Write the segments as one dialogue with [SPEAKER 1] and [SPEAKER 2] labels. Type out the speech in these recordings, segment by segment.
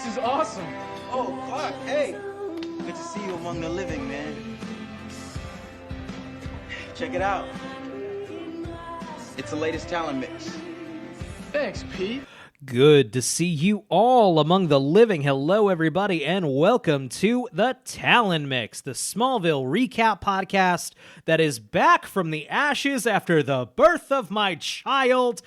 [SPEAKER 1] This is awesome.
[SPEAKER 2] Oh, Clark, hey. Good to see you among the living, man. Check it out. It's the latest Talon mix.
[SPEAKER 1] Thanks, Pete.
[SPEAKER 3] Good to see you all among the living. Hello, everybody, and welcome to the Talon Mix, the Smallville recap podcast that is back from the ashes after the birth of my child.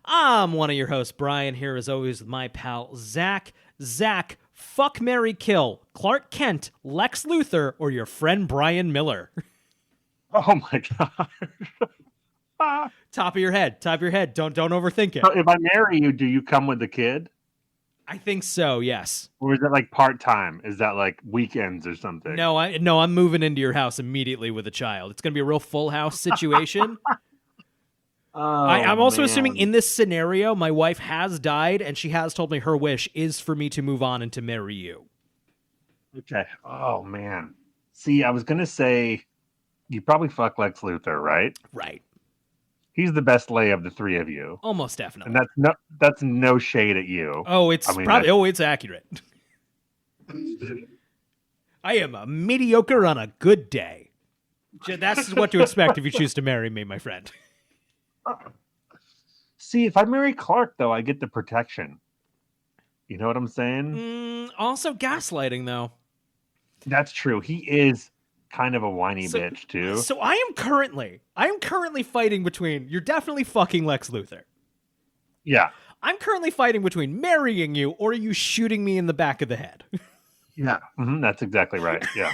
[SPEAKER 3] I'm one of your hosts, Brian, here as always with my pal, Zach. Zach, fuck, marry, kill, Clark Kent, Lex Luthor, or your friend Brian Miller.
[SPEAKER 4] Oh my god.
[SPEAKER 3] Top of your head. Don't overthink it.
[SPEAKER 4] So if I marry you, do you come with the kid?
[SPEAKER 3] I think so, yes.
[SPEAKER 4] Or is that like part-time? Is that like weekends or something?
[SPEAKER 3] No, I'm moving into your house immediately with a child. It's going to be a real full house situation. I'm also assuming in this scenario, my wife has died, and she has told me her wish is for me to move on and to marry you.
[SPEAKER 4] Okay. Oh, man. See, I was going to say, you probably fuck Lex Luthor, right?
[SPEAKER 3] Right.
[SPEAKER 4] He's the best lay of the three of you.
[SPEAKER 3] Almost definitely.
[SPEAKER 4] And that's no shade at you.
[SPEAKER 3] Oh, it's accurate. I am a mediocre on a good day. That's what to expect if you choose to marry me, my friend.
[SPEAKER 4] See, if I marry Clark, though, I get the protection. You know what I'm saying?
[SPEAKER 3] Also gaslighting, though.
[SPEAKER 4] That's true. He is kind of a whiny bitch, too.
[SPEAKER 3] So I am currently fighting between, you're definitely fucking Lex Luthor.
[SPEAKER 4] Yeah.
[SPEAKER 3] I'm currently fighting between marrying you or you shooting me in the back of the head.
[SPEAKER 4] Yeah. That's exactly right. Yeah.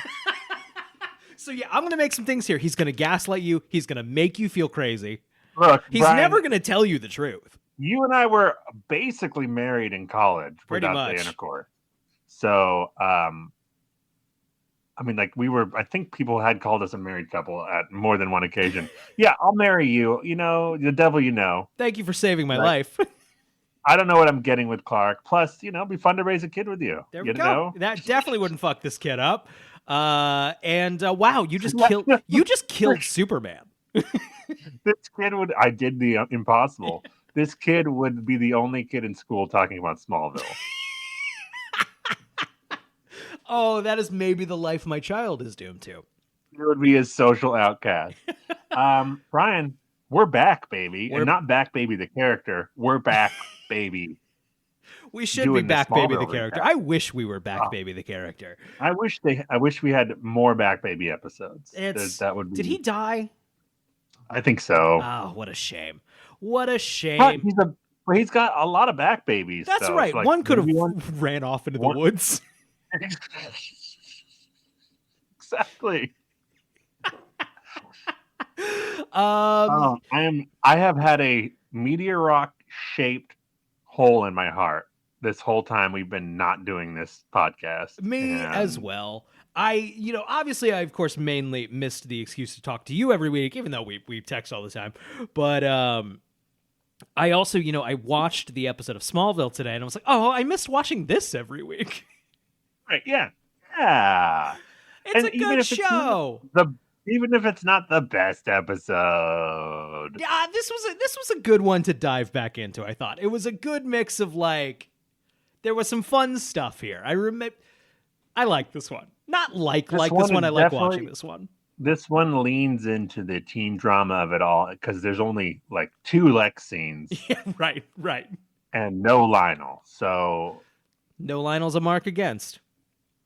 [SPEAKER 3] So yeah, I'm going to make some things here. He's going to gaslight you. He's going to make you feel crazy.
[SPEAKER 4] Look,
[SPEAKER 3] he's
[SPEAKER 4] Brian,
[SPEAKER 3] never going to tell you the truth.
[SPEAKER 4] You and I were basically married in college without the intercourse. So, I mean, like I think people had called us a married couple at more than one occasion. Yeah, I'll marry you. You know, the devil you know.
[SPEAKER 3] Thank you for saving my life.
[SPEAKER 4] I don't know what I'm getting with Clark. Plus, it'd be fun to raise a kid with you.
[SPEAKER 3] There we go. That definitely wouldn't fuck this kid up. Wow, you just killed Superman.
[SPEAKER 4] This kid I did the impossible. This kid would be the only kid in school talking about Smallville.
[SPEAKER 3] Oh, that is maybe the life my child is doomed to.
[SPEAKER 4] It would be a social outcast. Brian, we're back, baby. And not back, baby, the character. We're back, baby.
[SPEAKER 3] We should be back, baby, the character. I wish we were back, baby, the character.
[SPEAKER 4] I wish we had more back, baby episodes. That would be...
[SPEAKER 3] Did he die?
[SPEAKER 4] I think so.
[SPEAKER 3] Oh, what a shame. What a shame.
[SPEAKER 4] He's got a lot of back babies.
[SPEAKER 3] That's
[SPEAKER 4] though.
[SPEAKER 3] right. Like, one could have ran off into the woods.
[SPEAKER 4] Exactly. I have had a meteor rock shaped hole in my heart this whole time we've been not doing this podcast.
[SPEAKER 3] Me as well. Obviously I of course mainly missed the excuse to talk to you every week, even though we text all the time. But I also, I watched the episode of Smallville today and I was like, oh, I missed watching this every week.
[SPEAKER 4] Right, yeah. Yeah.
[SPEAKER 3] It's a good show.
[SPEAKER 4] Even if it's not the best episode.
[SPEAKER 3] Yeah, this was a good one to dive back into, I thought. It was a good mix of there was some fun stuff here. I like this one. Not like this one. I like watching this one.
[SPEAKER 4] This one leans into the teen drama of it all because there's only 2 Lex scenes.
[SPEAKER 3] Yeah, right.
[SPEAKER 4] And no Lionel. So
[SPEAKER 3] no Lionel's a mark against.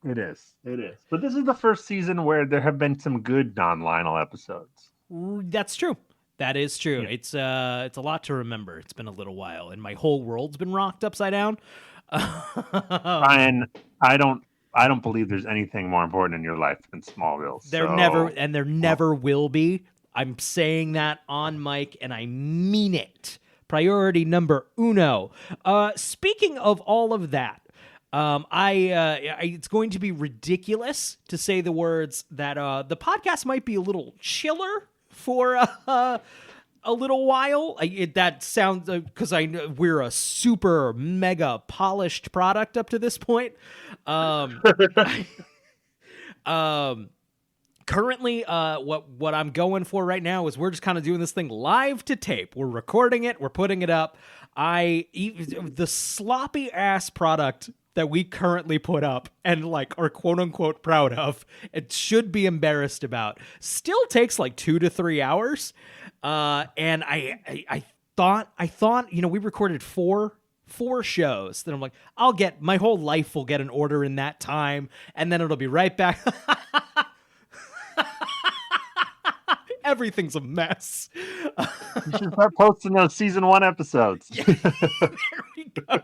[SPEAKER 4] It is. But this is the first season where there have been some good non-Lionel episodes.
[SPEAKER 3] That's true. That is true. Yeah. It's a lot to remember. It's been a little while, and my whole world's been rocked upside down.
[SPEAKER 4] Ryan, I don't believe there's anything more important in your life than Smallville.
[SPEAKER 3] There never will be. I'm saying that on mic, and I mean it. Priority number uno. Speaking of all of that, it's going to be ridiculous to say the words that the podcast might be a little chiller for a little while. That sounds because I know we're a super mega polished product up to this point. Currently, what I'm going for right now is we're just kind of doing this thing live to tape. We're recording it, we're putting it up. The sloppy ass product that we currently put up and like are quote unquote proud of, it should be embarrassed about, still takes like 2 to 3 hours. And I thought, we recorded four shows. Then I'm like, my whole life will get an order in that time, and then it'll be right back. Everything's a mess.
[SPEAKER 4] You should start posting those season 1 episodes.
[SPEAKER 3] There we go.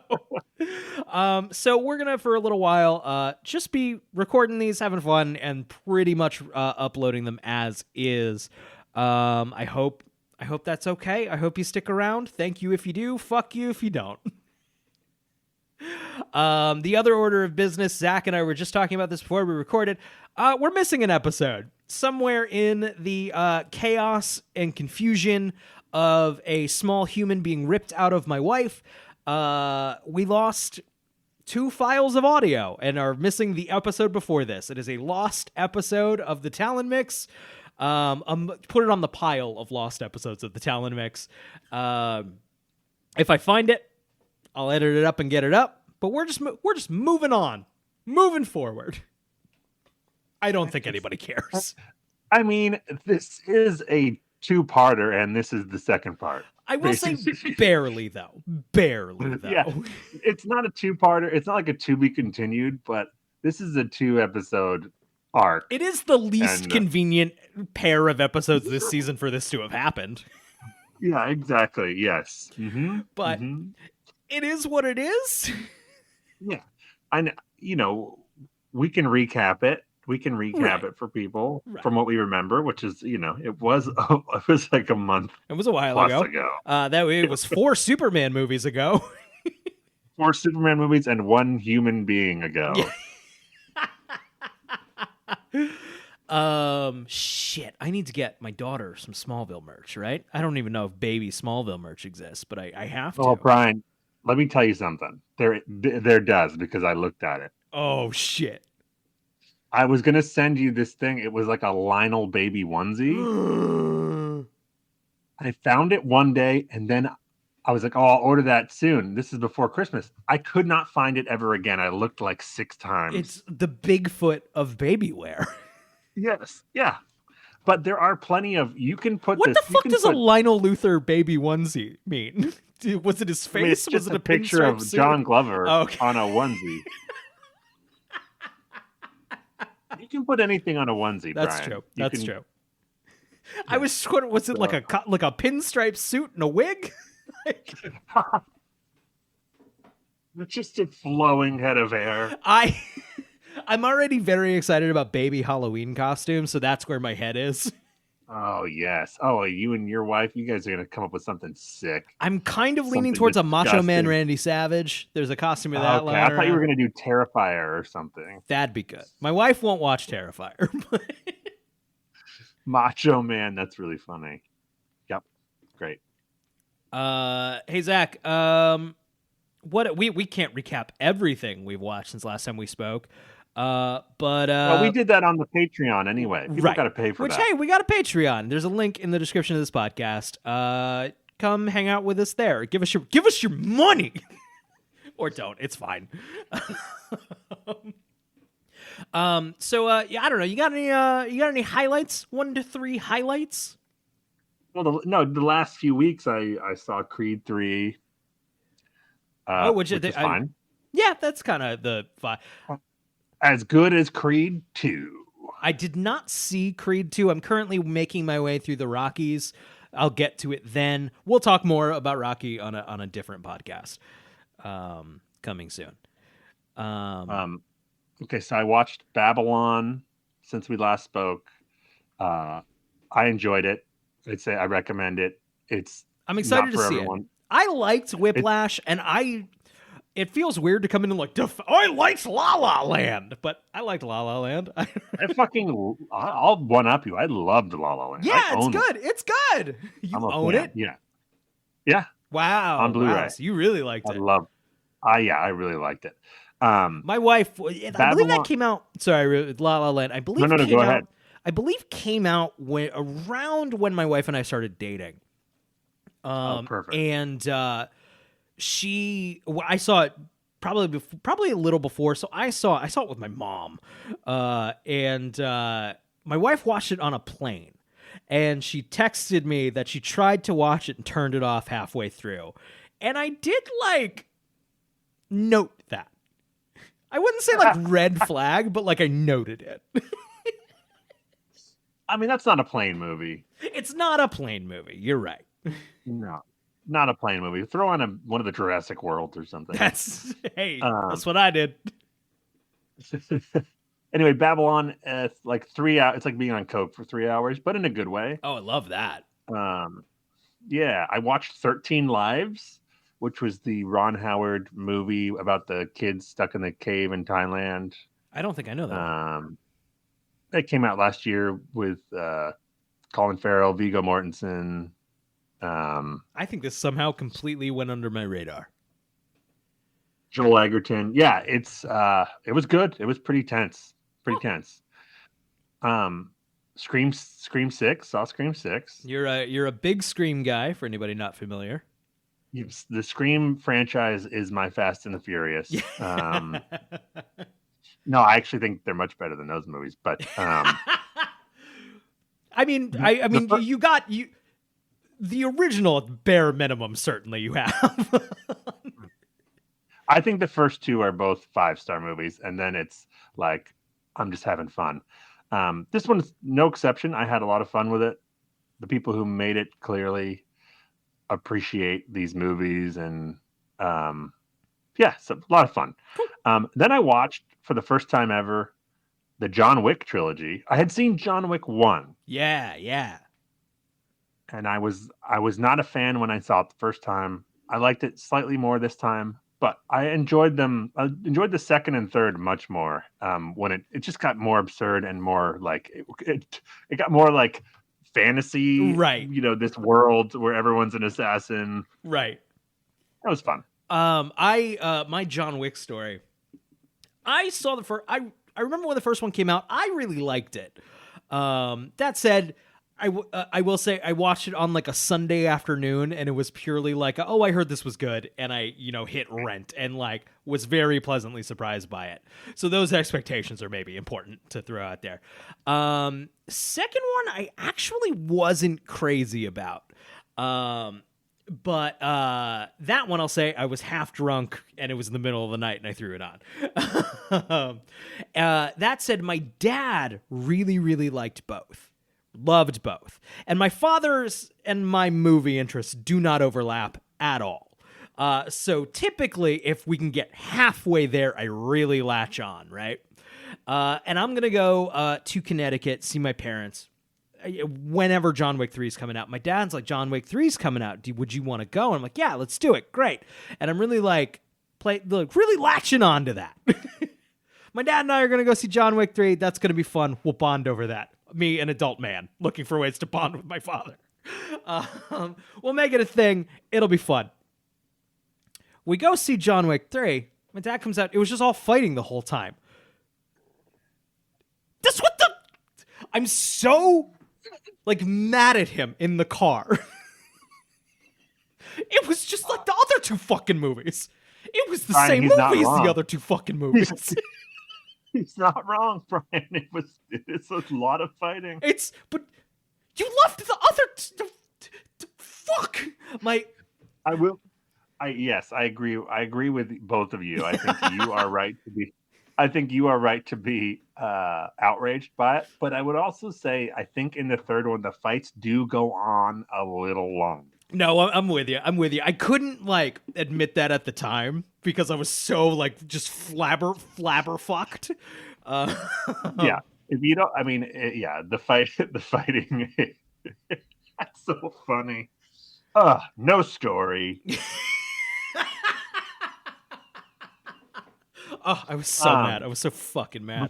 [SPEAKER 3] So we're gonna, for a little while, just be recording these, having fun, and pretty much uploading them as is. I hope that's okay. I hope you stick around. Thank you if you do. Fuck you if you don't. The other order of business, Zach and I were just talking about this before we recorded. We're missing an episode. Somewhere in the chaos and confusion of a small human being ripped out of my wife, we lost 2 files of audio and are missing the episode before this. It is a lost episode of the Talon Mix. Put it on the pile of lost episodes of the Talon Mix. If I find it, I'll edit it up and get it up. But we're just moving on, moving forward. I don't think anybody cares.
[SPEAKER 4] I mean, this is a 2-parter, and this is the second part.
[SPEAKER 3] I will say barely, though. Barely, though.
[SPEAKER 4] Yeah, it's not a 2-parter. It's not like a to be continued, but this is a 2-episode arc.
[SPEAKER 3] It is the least convenient pair of episodes this season for this to have happened.
[SPEAKER 4] Yeah, exactly. Yes. Mm-hmm.
[SPEAKER 3] But it is what it is.
[SPEAKER 4] Yeah. We can recap it. We can recap it for people from what we remember, which is, it was like a month.
[SPEAKER 3] It was a while ago. It was 4 Superman movies ago.
[SPEAKER 4] 4 Superman movies and 1 human being ago.
[SPEAKER 3] Yeah. Shit. I need to get my daughter some Smallville merch, right? I don't even know if baby Smallville merch exists, but I have to.
[SPEAKER 4] Oh, Brian, let me tell you something. There does, because I looked at it.
[SPEAKER 3] Oh, shit.
[SPEAKER 4] I was going to send you this thing. It was like a Lionel baby onesie. I found it one day, and then I was like, oh, I'll order that soon. This is before Christmas. I could not find it ever again. I looked like 6 times.
[SPEAKER 3] It's the Bigfoot of baby wear.
[SPEAKER 4] Yes. Yeah. But there are plenty of, you can put
[SPEAKER 3] What the fuck does a Lionel Luthor baby onesie mean? Was it his face?
[SPEAKER 4] I mean, it's just
[SPEAKER 3] was it
[SPEAKER 4] a picture of
[SPEAKER 3] suit?
[SPEAKER 4] John Glover on a onesie. You can put anything on a onesie,
[SPEAKER 3] That's
[SPEAKER 4] Brian.
[SPEAKER 3] True. That's true. I was it like a pinstripe suit and a wig?
[SPEAKER 4] Just a flowing head of hair.
[SPEAKER 3] I'm already very excited about baby Halloween costumes, so that's where my head is.
[SPEAKER 4] Oh, yes. Oh, you and your wife, you guys are going to come up with something sick.
[SPEAKER 3] I'm kind of leaning towards a Macho Man Randy Savage. There's a costume of that.
[SPEAKER 4] Okay, I thought you were going to do Terrifier or something.
[SPEAKER 3] That'd be good. My wife won't watch Terrifier.
[SPEAKER 4] Macho Man, that's really funny. Yep. Great.
[SPEAKER 3] Hey, Zach, what we can't recap everything we've watched since last time we spoke. But
[SPEAKER 4] we did that on the Patreon anyway. People got to pay for that.
[SPEAKER 3] Hey, we got a Patreon. There's a link in the description of this podcast. Come hang out with us there. Give us your money, or don't. It's fine. So I don't know. You got any highlights? 1 to 3 highlights?
[SPEAKER 4] Well, the last few weeks I saw Creed 3.
[SPEAKER 3] Which is fine. Yeah, that's kind of the fine.
[SPEAKER 4] As good as Creed 2.
[SPEAKER 3] I did not see Creed 2. I'm currently making my way through the Rockies. I'll get to it then. We'll talk more about Rocky on a different podcast coming soon.
[SPEAKER 4] Okay, so I watched Babylon since we last spoke. I enjoyed it. I'd say I recommend it. I'm
[SPEAKER 3] excited to see everyone. It. I liked Whiplash, and it feels weird to come in and like, I liked La La Land, but I liked La La Land.
[SPEAKER 4] I'll one up you. I loved La La Land.
[SPEAKER 3] Yeah, it's good. It's good. You own it?
[SPEAKER 4] Yeah. Yeah.
[SPEAKER 3] Wow.
[SPEAKER 4] On Blu-ray.
[SPEAKER 3] Wow, so you really liked it.
[SPEAKER 4] I really liked it.
[SPEAKER 3] My wife, I believe that came out. Sorry, La La Land. I believe
[SPEAKER 4] no, go ahead.
[SPEAKER 3] I believe came out around when my wife and I started dating.
[SPEAKER 4] Perfect.
[SPEAKER 3] And I saw it probably a little before, so I saw it with my mom, and my wife watched it on a plane, and she texted me that she tried to watch it and turned it off halfway through, and I did like note that. I wouldn't say like red flag, but like I noted it.
[SPEAKER 4] I mean, that's not a plane movie.
[SPEAKER 3] It's not a plane movie. You're right.
[SPEAKER 4] No, not a plane movie. Throw on one of the Jurassic Worlds or something.
[SPEAKER 3] That's what I did.
[SPEAKER 4] Anyway, Babylon, it's like 3 hours. It's like being on coke for 3 hours, but in a good way.
[SPEAKER 3] Oh, I love that.
[SPEAKER 4] Yeah, I watched 13 Lives, which was the Ron Howard movie about the kids stuck in the cave in Thailand.
[SPEAKER 3] I don't think I know that.
[SPEAKER 4] It came out last year with Colin Farrell, Viggo Mortensen.
[SPEAKER 3] I think this somehow completely went under my radar.
[SPEAKER 4] Joel Egerton. Yeah, it was good. It was pretty tense. Scream 6. Saw Scream 6.
[SPEAKER 3] You're a big Scream guy for anybody not familiar.
[SPEAKER 4] The Scream franchise is my Fast and the Furious. No, I actually think they're much better than those movies. But
[SPEAKER 3] I mean, you got the original at bare minimum. Certainly, you have.
[SPEAKER 4] I think the first two are both 5-star movies, and then it's like I'm just having fun. This one's no exception. I had a lot of fun with it. The people who made it clearly appreciate these movies, and it's a lot of fun. Then I watched for the first time ever the John Wick trilogy. I had seen John Wick 1.
[SPEAKER 3] Yeah.
[SPEAKER 4] And I was not a fan when I saw it the first time. I liked it slightly more this time, but I enjoyed them. I enjoyed the second and third much more. When it just got more absurd and more like it got more like fantasy,
[SPEAKER 3] right?
[SPEAKER 4] This world where everyone's an assassin,
[SPEAKER 3] right?
[SPEAKER 4] That was fun.
[SPEAKER 3] My John Wick story. I saw the first. I remember when the first one came out. I really liked it. That said, I will say I watched it on like a Sunday afternoon, and it was purely like, oh, I heard this was good, and I hit rent and like was very pleasantly surprised by it. So those expectations are maybe important to throw out there. Second one, I actually wasn't crazy about. But that one, I'll say I was half drunk and it was in the middle of the night and I threw it on. That said, my dad really, really liked both. Loved both. And my father's and my movie interests do not overlap at all. So typically, if we can get halfway there, I really latch on, right? And I'm going to go to Connecticut, see my parents. Whenever John Wick 3 is coming out, my dad's like, John Wick 3 is coming out. Would you want to go? And I'm like, yeah, let's do it. Great. And I'm really really latching on to that. My dad and I are going to go see John Wick 3. That's going to be fun. We'll bond over that. Me, an adult man, looking for ways to bond with my father. We'll make it a thing. It'll be fun. We go see John Wick 3. My dad comes out. It was just all fighting the whole time. That's what I'm so mad at him in the car. It was just like the other two fucking movies. It was the same movie as the other two fucking movies.
[SPEAKER 4] He's not wrong, Brian. It's a lot of fighting.
[SPEAKER 3] But you loved the other fuck.
[SPEAKER 4] Yes, I agree. I agree with both of you. I think you are right to be. I think you are right to be outraged by it. But I would also say, I think in the third one, the fights do go on a little long.
[SPEAKER 3] No, I'm with you. I couldn't admit that at the time because I was so just flabber fucked.
[SPEAKER 4] Yeah, if you don't, the fighting. That's so funny. No story.
[SPEAKER 3] Oh, I was so mad. I was so fucking mad.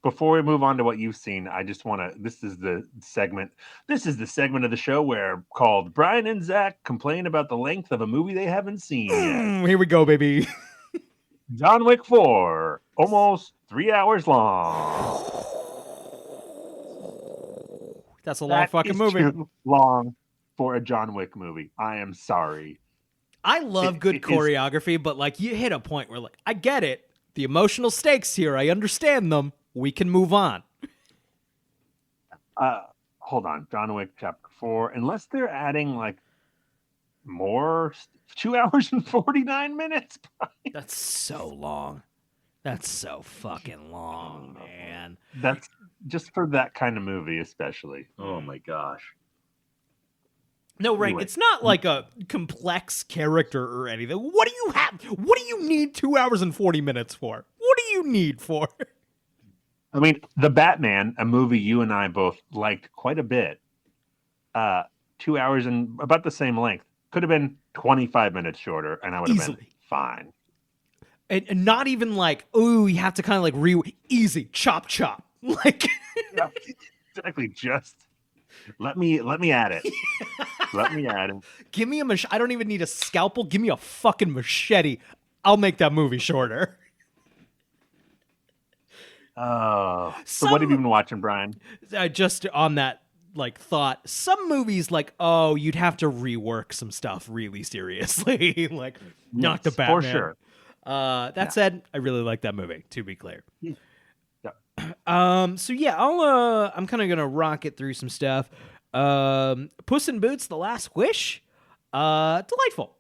[SPEAKER 4] Before we move on to what you've seen, I just want to. This is the segment of the show called Brian and Zach complain about the length of a movie they haven't seen yet.
[SPEAKER 3] Here we go, baby.
[SPEAKER 4] John Wick 4, almost 3 hours long.
[SPEAKER 3] That's a long fucking movie.
[SPEAKER 4] Too long for a John Wick movie. I am sorry.
[SPEAKER 3] I love good
[SPEAKER 4] It is-
[SPEAKER 3] choreography, but like you hit a point where like I get it. The emotional stakes here, I understand them. We can move on.
[SPEAKER 4] Hold on, John Wick Chapter 4. Unless they're adding like more, 2 hours and 49 minutes.
[SPEAKER 3] That's so long. That's so fucking long, man.
[SPEAKER 4] That's just for that kind of movie, especially. Oh my gosh.
[SPEAKER 3] No, right.
[SPEAKER 4] Anyway.
[SPEAKER 3] It's not like a complex character or anything. What do you have? What do you need 2 hours and 40 minutes for? What do you need for?
[SPEAKER 4] I mean, The Batman, a movie you and I both liked quite a bit. 2 hours and about the same length. Could have been 25 minutes shorter, and I would have been fine.
[SPEAKER 3] And not even like, ooh, you have to kind of like easy, chop. Like,
[SPEAKER 4] Yeah, exactly. Just let me add it. Let me add it.
[SPEAKER 3] give me a machete. I don't even need a scalpel. Give me a fucking machete. I'll make that movie shorter.
[SPEAKER 4] Oh, so what have you been watching, Brian?
[SPEAKER 3] Just on that like thought, some movies like, oh, you'd have to rework some stuff really seriously. Like, not the
[SPEAKER 4] Yes,
[SPEAKER 3] Batman.
[SPEAKER 4] for sure.
[SPEAKER 3] That said, I really like that movie, to be clear.
[SPEAKER 4] Yeah.
[SPEAKER 3] So yeah, I'm kind of gonna rock it through some stuff. Puss in Boots: The Last Wish, delightful.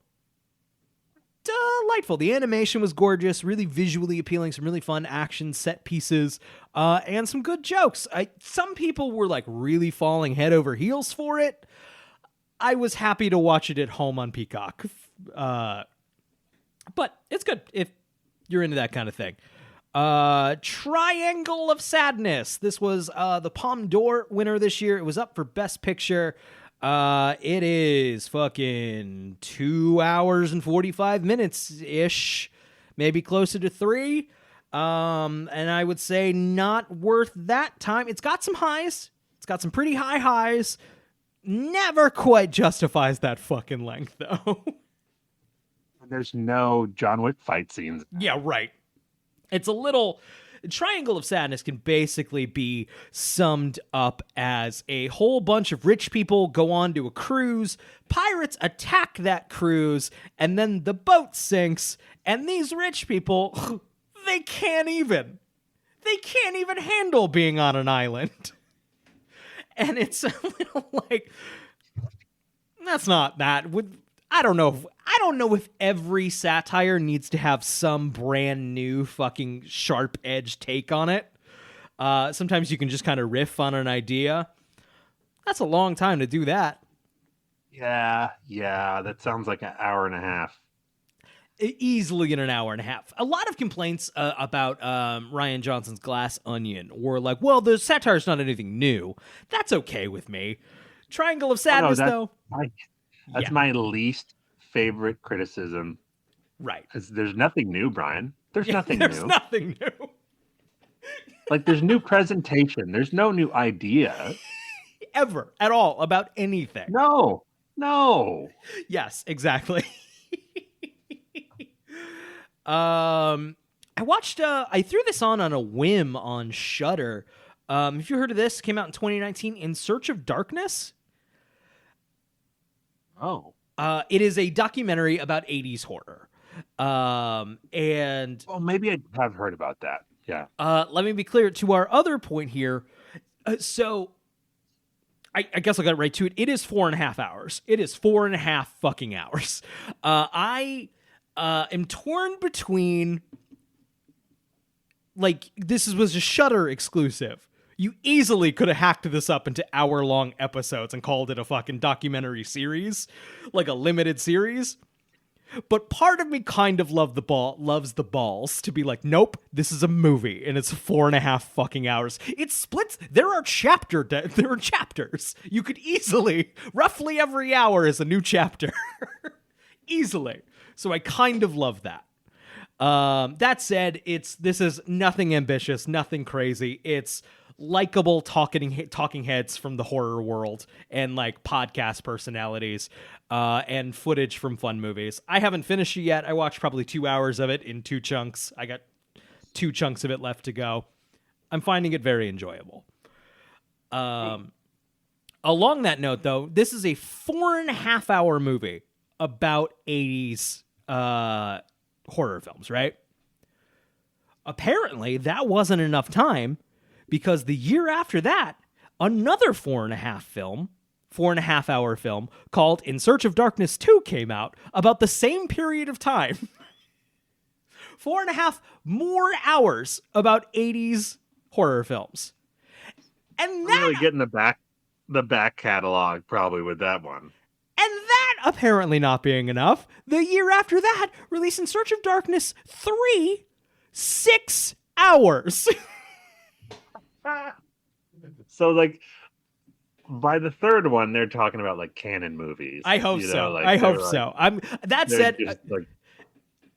[SPEAKER 3] The animation was gorgeous, really visually appealing, some really fun action set pieces, and some good jokes. Some people were like really falling head over heels for it. I was happy to watch it at home on Peacock. But it's good if you're into that kind of thing. Triangle of Sadness. This was the Palme d'Or winner this year. It was up for Best Picture. It is fucking 2 hours and 45 minutes-ish. Maybe closer to 3. And I would say not worth that time. It's got some highs. It's got some pretty high highs. Never quite justifies that fucking length, though.
[SPEAKER 4] There's no John Wick fight scenes.
[SPEAKER 3] Yeah, right. It's a little... Triangle of Sadness can basically be summed up as a whole bunch of rich people go on to a cruise, pirates attack that cruise, and then the boat sinks, and these rich people, they can't even handle being on an island. And it's a little like... That's not that... I don't know if every satire needs to have some brand new fucking sharp edge take on it. Sometimes you can just kind of riff on an idea. That's a long time to do that.
[SPEAKER 4] Yeah, that sounds like an hour and a half.
[SPEAKER 3] Easily in an hour and a half. A lot of complaints about Rian Johnson's Glass Onion were like, well, the satire's not anything new. That's okay with me. Triangle of Sadness, though.
[SPEAKER 4] That's my least favorite criticism.
[SPEAKER 3] Right.
[SPEAKER 4] There's nothing new, Brian. There's nothing
[SPEAKER 3] There's
[SPEAKER 4] new.
[SPEAKER 3] nothing new.
[SPEAKER 4] Like, there's new presentation. There's no new idea.
[SPEAKER 3] Ever. At all. About anything.
[SPEAKER 4] No.
[SPEAKER 3] Yes, exactly. I watched, I threw this on a whim on Shudder. Have you heard of this? It came out in 2019, In Search of Darkness.
[SPEAKER 4] Oh.
[SPEAKER 3] It is a documentary about 80s horror. And
[SPEAKER 4] maybe I have heard about that. Yeah.
[SPEAKER 3] let me be clear to our other point here. So I guess I'll get right to it. It is 4.5 hours. It is 4.5 fucking hours. I am torn between, like, was a Shudder exclusive. You easily could have hacked this up into hour-long episodes and called it a fucking documentary series, like a limited series. But part of me kind of loves the balls to be like, nope, this is a movie and it's 4.5 fucking hours. It splits. There are chapters. You could easily, roughly every hour is a new chapter, easily. So I kind of love that. That said, this is nothing ambitious, nothing crazy. It's likable talking heads from the horror world and like podcast personalities and footage from fun movies. I haven't finished it yet. I watched probably 2 hours of it in 2 chunks. I got 2 chunks of it left to go. I'm finding it very enjoyable. Along that note, though, this is a 4.5 hour movie about 80s horror films, right? Apparently, that wasn't enough time because the year after that, another 4.5-hour film called In Search of Darkness 2 came out about the same period of time. 4.5 more hours about 80s horror films. And that,
[SPEAKER 4] really getting the back catalog probably with that one.
[SPEAKER 3] And that apparently not being enough, the year after that, released In Search of Darkness 3, 6 hours.
[SPEAKER 4] So, like, by the third one, they're talking about, like, canon movies.
[SPEAKER 3] I hope so.
[SPEAKER 4] Like,
[SPEAKER 3] I hope so. That said,
[SPEAKER 4] just, like,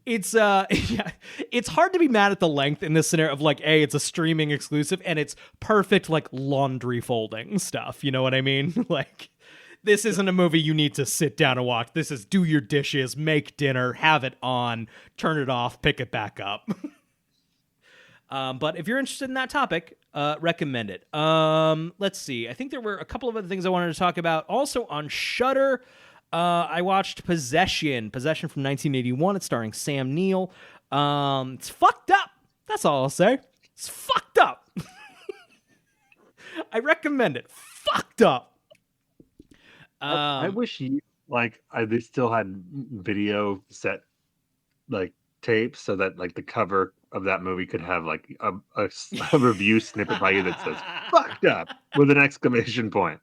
[SPEAKER 3] it's yeah, it's hard to be mad at the length in this scenario of like, A, it's a streaming exclusive and it's perfect like laundry folding stuff. You know what I mean? Like, this isn't a movie you need to sit down and watch. This is do your dishes, make dinner, have it on, turn it off, pick it back up. But if you're interested in that topic, recommend it. Let's see. I think there were a couple of other things I wanted to talk about. Also on Shudder, I watched Possession from 1981. It's starring Sam Neill. It's fucked up. That's all I'll say. It's fucked up. I recommend it. Fucked up.
[SPEAKER 4] I wish they still had video set like tapes so that like the cover of that movie could have like a review snippet by you that says "fucked up" with an exclamation point.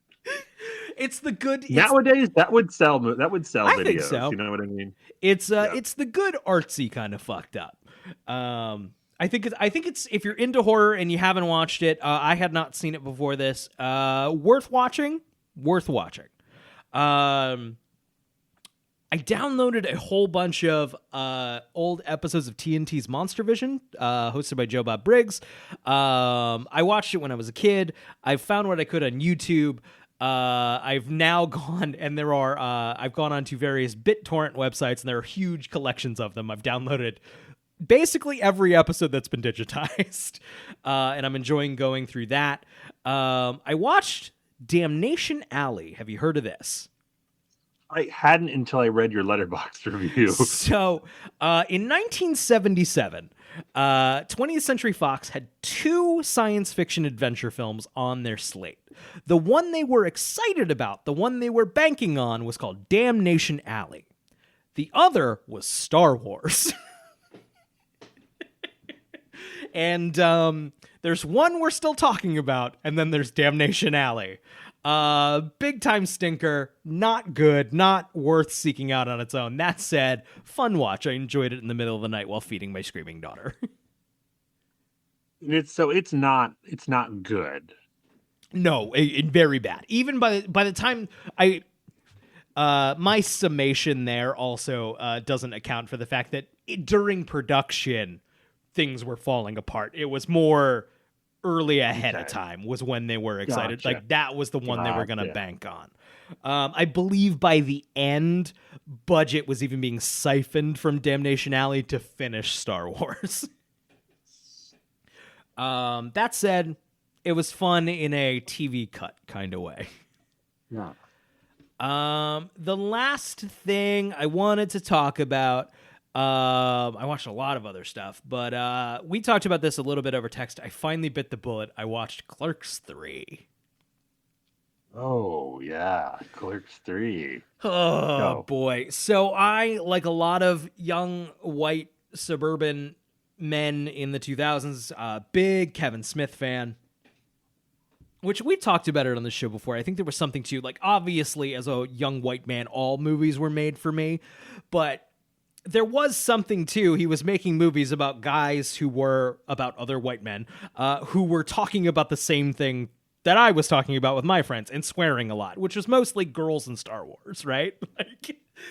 [SPEAKER 3] It's the good.
[SPEAKER 4] Nowadays, that would sell. That would sell
[SPEAKER 3] I
[SPEAKER 4] videos.
[SPEAKER 3] think so.
[SPEAKER 4] You know what I mean?
[SPEAKER 3] It's the good artsy kind of fucked up. I think it's if you're into horror and you haven't watched it, I had not seen it before this. Worth watching. I downloaded a whole bunch of old episodes of TNT's Monster Vision, hosted by Joe Bob Briggs. I watched it when I was a kid. I found what I could on YouTube. I've now gone, and I've gone onto various BitTorrent websites, and there are huge collections of them. I've downloaded basically every episode that's been digitized, and I'm enjoying going through that. I watched Damnation Alley. Have you heard of this?
[SPEAKER 4] I hadn't until I read your Letterboxd review.
[SPEAKER 3] So, in 1977, 20th Century Fox had 2 science fiction adventure films on their slate. The one they were excited about, the one they were banking on, was called Damnation Alley. The other was Star Wars. And there's one we're still talking about, and then there's Damnation Alley. Big time stinker, not good, not worth seeking out on its own. That said, fun watch. I enjoyed it in the middle of the night while feeding my screaming daughter.
[SPEAKER 4] It's not good.
[SPEAKER 3] No, very bad. Even by the time my summation there also doesn't account for the fact that during production things were falling apart. It was more early ahead of time was when they were excited.
[SPEAKER 4] Gotcha.
[SPEAKER 3] Like that was the one they were going to bank on. I believe by the end, budget was even being siphoned from Damnation Alley to finish Star Wars. That said, it was fun in a TV cut kind of way.
[SPEAKER 4] Yeah.
[SPEAKER 3] The last thing I wanted to talk about, I watched a lot of other stuff, but we talked about this a little bit over text. I finally bit the bullet. I watched Clerks 3.
[SPEAKER 4] Oh, yeah. Clerks 3.
[SPEAKER 3] Oh, boy. So I, like a lot of young white suburban men in the 2000s, big Kevin Smith fan. Which we talked about it on the show before. I think there was something to, like, obviously, as a young white man, all movies were made for me. But there was something, too. He was making movies about guys who were, about other white men, who were talking about the same thing that I was talking about with my friends and swearing a lot, which was mostly girls and Star Wars, right?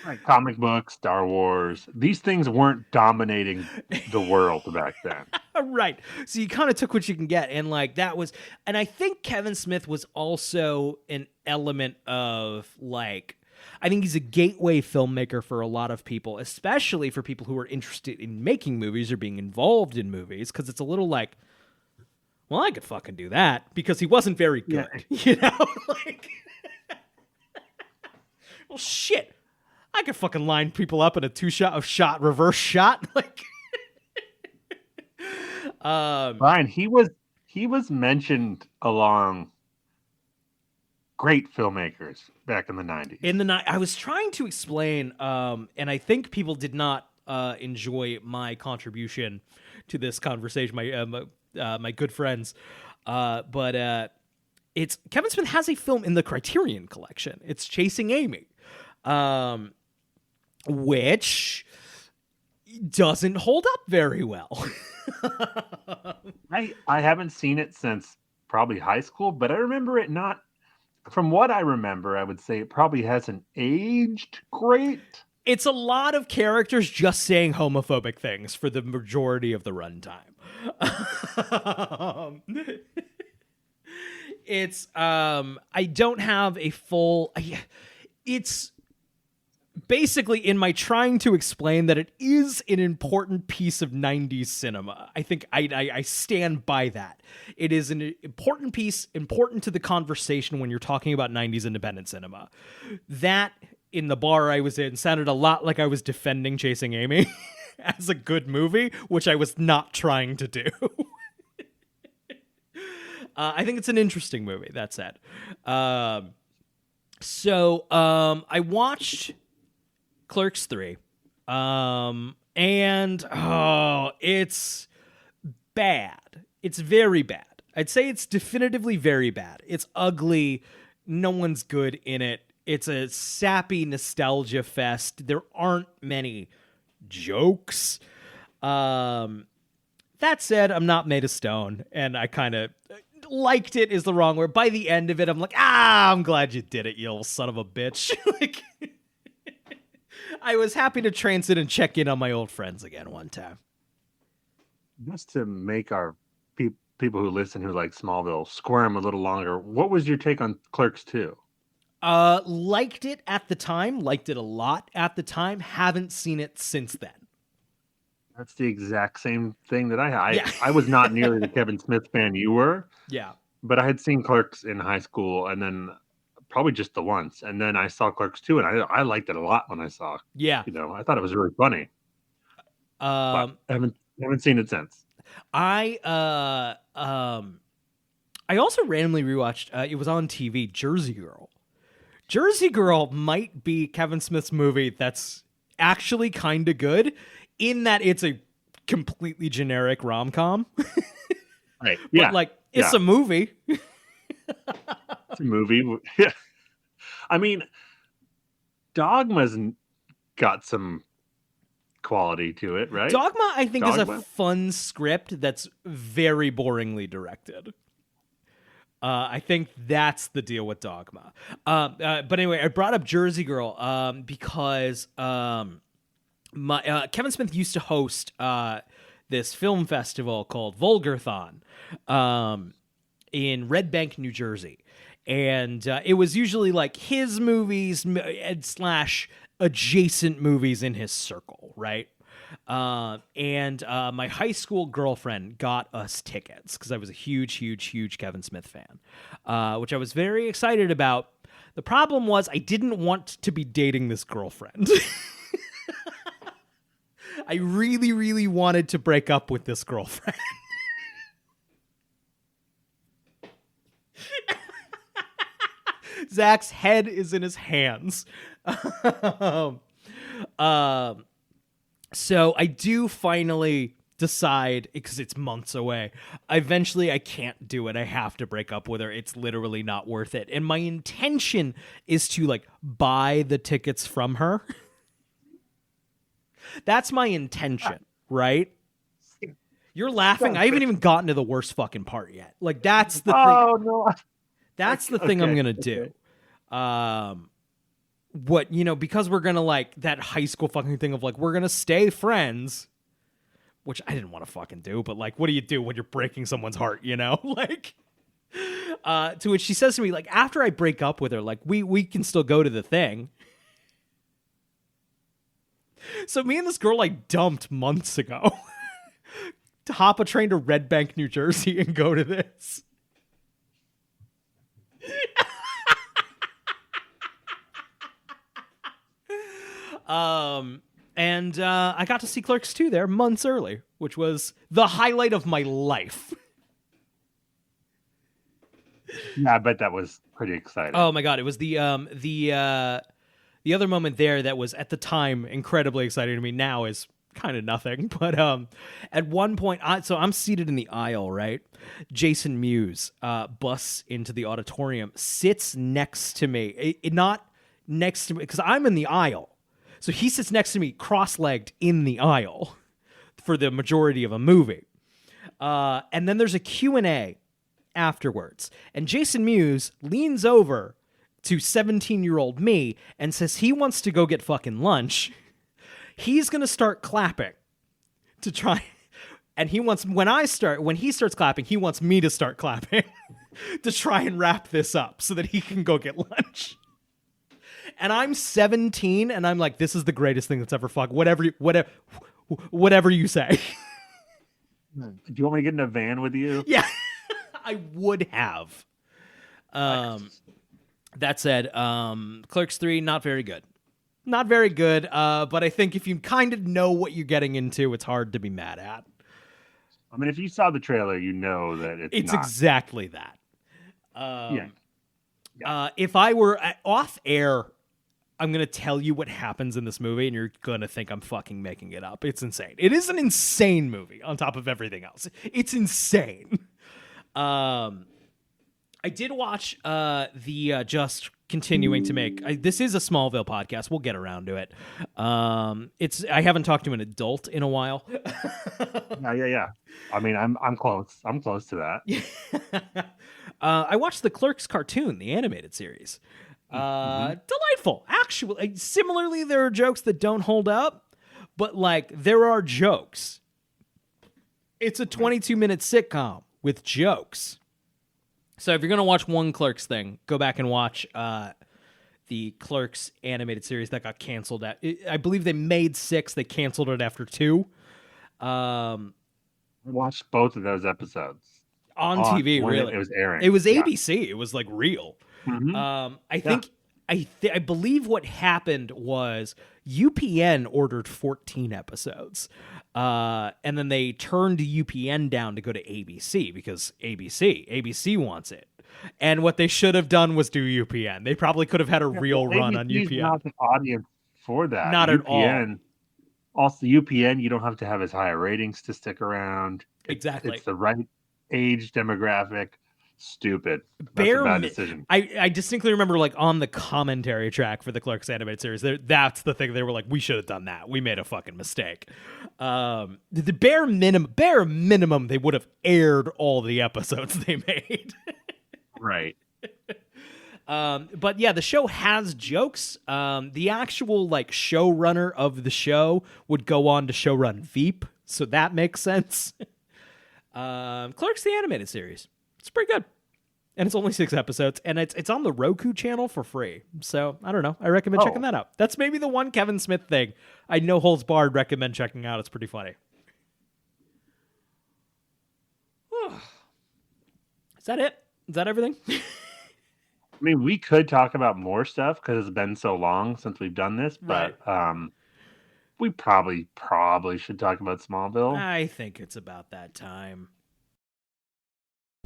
[SPEAKER 4] Like comic books, Star Wars. These things weren't dominating the world back then.
[SPEAKER 3] Right. So you kind of took what you can get. And like that was, and I think Kevin Smith was also an element of like, I think he's a gateway filmmaker for a lot of people, especially for people who are interested in making movies or being involved in movies. Cause it's a little like, well, I could fucking do that because he wasn't very good, you know, like, well, shit. I could fucking line people up in a two-shot reverse shot. Like,
[SPEAKER 4] Brian, he was mentioned along great filmmakers back in the 90s.
[SPEAKER 3] I was trying to explain, and I think people did not enjoy my contribution to this conversation. My good friends, but it's Kevin Smith has a film in the Criterion Collection. It's Chasing Amy, which doesn't hold up very well.
[SPEAKER 4] I haven't seen it since probably high school, but I remember it not. From what I remember, I would say it probably hasn't aged great.
[SPEAKER 3] It's a lot of characters just saying homophobic things for the majority of the runtime. It's I don't have a full. It's basically in my trying to explain that it is an important piece of 90s cinema. I think I stand by that. It is an important piece, important to the conversation when you're talking about 90s independent cinema. That, in the bar I was in, sounded a lot like I was defending Chasing Amy as a good movie, which I was not trying to do. I think it's an interesting movie, that said. So I watched Clerks 3. And it's bad. It's very bad. I'd say it's definitively very bad. It's ugly. No one's good in it. It's a sappy nostalgia fest. There aren't many jokes. That said, I'm not made of stone, and I kind of liked it is the wrong word. By the end of it, I'm like, I'm glad you did it, you little son of a bitch. Like, I was happy to transit and check in on my old friends again one time.
[SPEAKER 4] Just to make our people who listen who like Smallville squirm a little longer, what was your take on Clerks 2?
[SPEAKER 3] Liked it at the time. Liked it a lot at the time. Haven't seen it since then.
[SPEAKER 4] That's the exact same thing that I had.
[SPEAKER 3] Yeah.
[SPEAKER 4] I was not nearly the Kevin Smith fan you were.
[SPEAKER 3] Yeah.
[SPEAKER 4] But I had seen Clerks in high school, and then probably just the once. And then I saw Clerks 2, and I liked it a lot when I saw it.
[SPEAKER 3] Yeah.
[SPEAKER 4] You know, I thought it was really funny. But I haven't seen it since.
[SPEAKER 3] I also randomly rewatched, it was on TV, Jersey Girl. Jersey Girl might be Kevin Smith's movie that's actually kind of good in that it's a completely generic rom-com.
[SPEAKER 4] Right. Yeah.
[SPEAKER 3] But, like, it's a movie.
[SPEAKER 4] It's a movie. Yeah. I mean, Dogma's got some quality to it, right?
[SPEAKER 3] Dogma, I think, is a fun script that's very boringly directed. I think that's the deal with Dogma. But anyway, I brought up Jersey Girl because Kevin Smith used to host this film festival called Vulgarthon in Red Bank, New Jersey. And it was usually like his movies / adjacent movies in his circle, right? And my high school girlfriend got us tickets because I was a huge Kevin Smith fan, which I was very excited about. The problem was I didn't want to be dating this girlfriend. I really wanted to break up with this girlfriend. Zach's head is in his hands. So I do finally decide, because it's months away, eventually I can't do it. I have to break up with her. It's literally not worth it. And my intention is to, like, buy the tickets from her. That's my intention, right? You're laughing. I haven't even gotten to the worst fucking part yet. Like, that's the thing.
[SPEAKER 4] Oh, no.
[SPEAKER 3] That's the thing I'm going to do. What, you know, because we're going to, like, that high school fucking thing of, like, we're going to stay friends, which I didn't want to fucking do, but, like, what do you do when you're breaking someone's heart, you know? Like, to which she says to me, like, after I break up with her, like, we can still go to the thing. So me and this girl, like, dumped months ago to hop a train to Red Bank, New Jersey and go to this. And I got to see Clerks 2 there months early, which was the highlight of my life.
[SPEAKER 4] Yeah, I bet that was pretty exciting.
[SPEAKER 3] Oh my God. It was the other moment there that was at the time incredibly exciting to me now is kind of nothing. But at one point, so I'm seated in the aisle, right? Jason Mewes busts into the auditorium, sits next to me, not next to me, because I'm in the aisle. So he sits next to me, cross-legged in the aisle for the majority of a movie. And then there's a Q&A afterwards. And Jason Mewes leans over to 17-year-old me and says he wants to go get fucking lunch. He's going to start clapping to try. And he wants, when he starts clapping, he wants me to start clapping to try and wrap this up so that he can go get lunch. And I'm 17 and I'm like, this is the greatest thing that's ever fucked. Whatever you say.
[SPEAKER 4] Do you want me to get in a van with you?
[SPEAKER 3] Yeah, I would have. That said, Clerks 3, not very good. Not very good, but I think if you kind of know what you're getting into, it's hard to be mad at.
[SPEAKER 4] I mean, if you saw the trailer, you know that it's not.
[SPEAKER 3] Exactly that. If I were off air, I'm going to tell you what happens in this movie, and you're going to think I'm fucking making it up. It's insane. It is an insane movie on top of everything else. It's insane. I did watch the just continuing to make. This is a Smallville podcast. We'll get around to it. I haven't talked to an adult in a while.
[SPEAKER 4] Yeah. I mean, I'm close. I'm close to that.
[SPEAKER 3] I watched the Clerks cartoon, the animated series. Delightful. Actually, similarly, there are jokes that don't hold up, but like there are jokes. It's a 22-minute sitcom with jokes. So if you're going to watch one Clerks thing, go back and watch the Clerks animated series that got canceled. I believe they made 6. They canceled it after 2.
[SPEAKER 4] I watched both of those episodes.
[SPEAKER 3] On TV, really.
[SPEAKER 4] It was airing.
[SPEAKER 3] It was ABC. It was like real.
[SPEAKER 4] Mm-hmm.
[SPEAKER 3] I believe what happened was UPN ordered 14 episodes. And then they turned UPN down to go to ABC because ABC wants it. And what they should have done was do UPN. They probably could have had a real run on UPN.
[SPEAKER 4] Not the audience for that.
[SPEAKER 3] Not at all.
[SPEAKER 4] Also, UPN, you don't have to have as high ratings to stick around.
[SPEAKER 3] Exactly.
[SPEAKER 4] It's the right age demographic. Stupid. That's a bad decision.
[SPEAKER 3] I distinctly remember, like, on the commentary track for the Clerks animated series, that's the thing. They were like, we should have done that. We made a fucking mistake. The bare minimum, they would have aired all the episodes they made.
[SPEAKER 4] Right.
[SPEAKER 3] But yeah, the show has jokes. The actual, like, showrunner of the show would go on to showrun Veep, so that makes sense. Clerks the animated series. It's pretty good. And it's only 6 episodes, and it's on the Roku channel for free. So, I don't know. I recommend checking that out. That's maybe the one Kevin Smith thing I no holds barred recommend checking out. It's pretty funny. Is that it? Is that everything?
[SPEAKER 4] I mean, we could talk about more stuff because it's been so long since we've done this, but we probably should talk about Smallville.
[SPEAKER 3] I think it's about that time.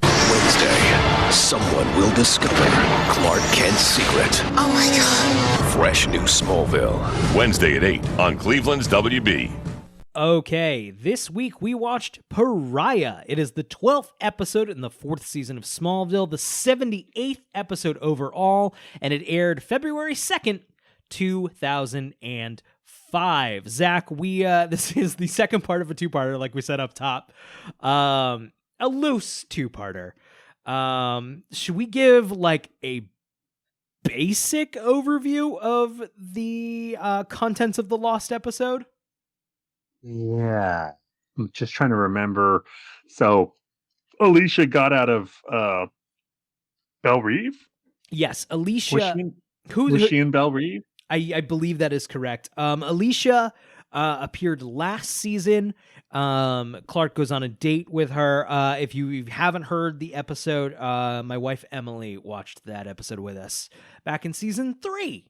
[SPEAKER 5] Wednesday, someone will discover Clark Kent's secret.
[SPEAKER 6] Oh my God.
[SPEAKER 5] Fresh new Smallville.
[SPEAKER 7] Wednesday at 8 on Cleveland's WB.
[SPEAKER 3] Okay, this week we watched Pariah. It is the 12th episode in the 4th season of Smallville, the 78th episode overall, and it aired February 2nd, 2005. Zach, this is the second part of a two-parter, like we said up top. A loose two-parter. Should we give like a basic overview of the contents of the lost episode?
[SPEAKER 4] Yeah. I'm just trying to remember. So Alicia got out of Belle Reve?
[SPEAKER 3] Yes, Alicia.
[SPEAKER 4] Was she in Belle Reve?
[SPEAKER 3] I believe that is correct. Alicia appeared last season. Clark goes on a date with her. If you haven't heard the episode, my wife Emily watched that episode with us back in season 3.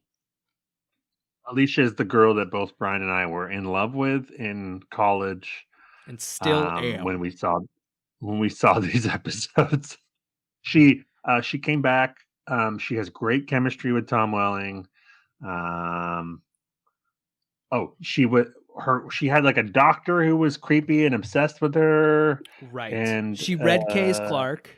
[SPEAKER 4] Alicia is the girl that both Brian and I were in love with in college.
[SPEAKER 3] And still am.
[SPEAKER 4] When we saw these episodes, she came back. She has great chemistry with Tom Welling. She had like a doctor who was creepy and obsessed with her.
[SPEAKER 3] Right.
[SPEAKER 4] And
[SPEAKER 3] she read Kay's Clark.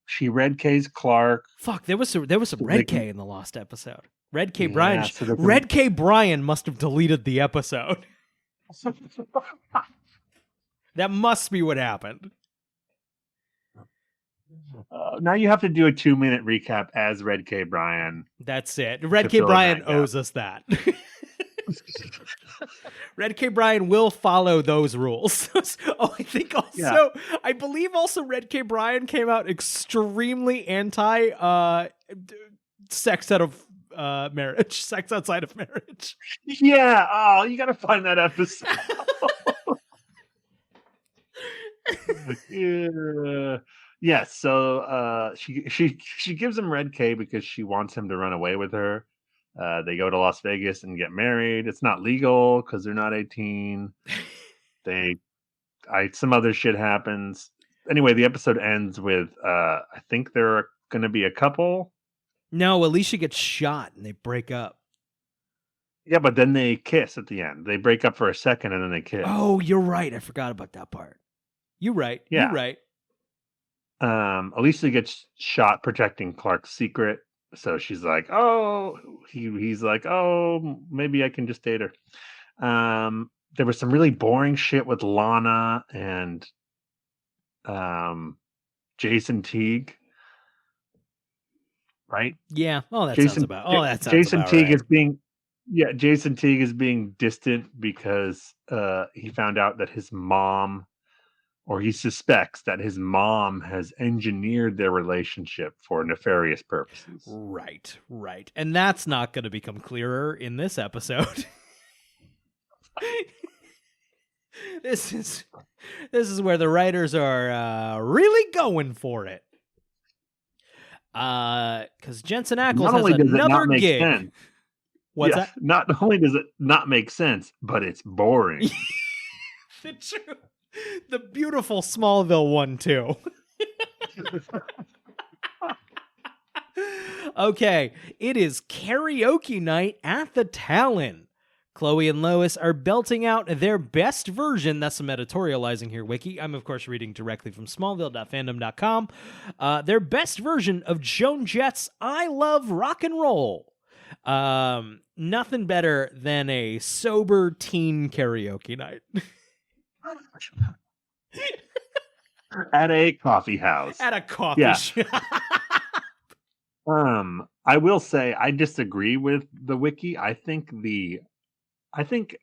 [SPEAKER 4] She read Kay's Clark.
[SPEAKER 3] Fuck, there was some Red K in the lost episode. Red K
[SPEAKER 4] Yeah,
[SPEAKER 3] Brian.
[SPEAKER 4] so
[SPEAKER 3] Red K Brian must have deleted the episode. That must be what happened.
[SPEAKER 4] Now you have to do a 2-minute recap as Red K Brian.
[SPEAKER 3] That's it. Red K Brian owes us that. Red K Brian will follow those rules. I believe also Red K Brian came out extremely anti sex out of marriage, sex outside of marriage.
[SPEAKER 4] Yeah. Oh, you got to find that episode. Yeah. Yes. So she gives him Red K because she wants him to run away with her. They go to Las Vegas and get married. It's not legal because they're not 18. Some other shit happens. Anyway, the episode ends with I think they're going to be a couple.
[SPEAKER 3] No, Alicia gets shot and they break up.
[SPEAKER 4] Yeah, but then they kiss at the end. They break up for a second and then they kiss.
[SPEAKER 3] Oh, you're right. I forgot about that part. You're right.
[SPEAKER 4] Yeah.
[SPEAKER 3] You're right.
[SPEAKER 4] Alicia gets shot protecting Clark's secret. So she's like, oh, he's like, oh, maybe I can just date her. There was some really boring shit with Lana and Jason Teague. Right?
[SPEAKER 3] Yeah. Oh,
[SPEAKER 4] Jason Teague
[SPEAKER 3] right.
[SPEAKER 4] Jason Teague is being distant because he found out that his mom, or he suspects that his mom has engineered their relationship for nefarious purposes.
[SPEAKER 3] Right. And that's not going to become clearer in this episode. This is where the writers are really going for it. Because Jensen Ackles has another gig.
[SPEAKER 4] Sense.
[SPEAKER 3] What's that?
[SPEAKER 4] Not only does it not make sense, but it's boring.
[SPEAKER 3] The beautiful Smallville one, too. Okay, it is karaoke night at the Talon. Chloe and Lois are belting out their best version. That's some editorializing here, Wiki. I'm, of course, reading directly from Smallville.fandom.com. Their best version of Joan Jett's I Love Rock and Roll. Nothing better than a sober teen karaoke night.
[SPEAKER 4] At a coffee house.
[SPEAKER 3] At a coffee shop.
[SPEAKER 4] I will say I disagree with the wiki. I think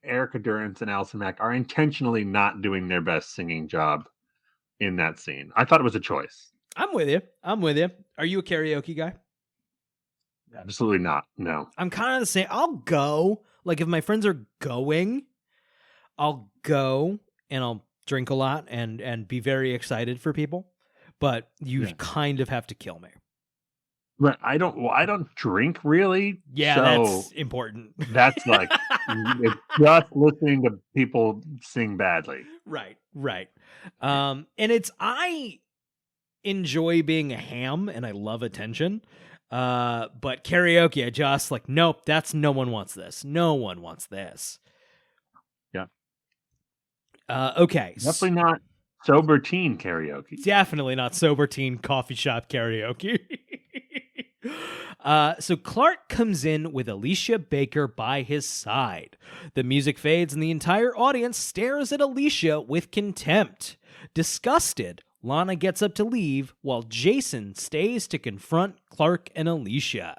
[SPEAKER 4] Erica Durance and Allison Mack are intentionally not doing their best singing job in that scene. I thought it was a choice.
[SPEAKER 3] I'm with you. Are you a karaoke guy?
[SPEAKER 4] Absolutely not. No.
[SPEAKER 3] I'm kind of the same. I'll go. Like, if my friends are going, I'll go and I'll drink a lot and be very excited for people. But you kind of have to kill me.
[SPEAKER 4] But I don't drink really.
[SPEAKER 3] Yeah,
[SPEAKER 4] so
[SPEAKER 3] that's important.
[SPEAKER 4] That's like it's just listening to people sing badly.
[SPEAKER 3] Right. And I enjoy being a ham and I love attention. But karaoke, I just like, nope, no one wants this. No one wants this.
[SPEAKER 4] Yeah.
[SPEAKER 3] Okay.
[SPEAKER 4] Definitely not sober teen karaoke.
[SPEAKER 3] Definitely not sober teen coffee shop karaoke. So Clark comes in with Alicia Baker by his side. The music fades and the entire audience stares at Alicia with contempt. Disgusted, Lana gets up to leave while Jason stays to confront Clark and Alicia.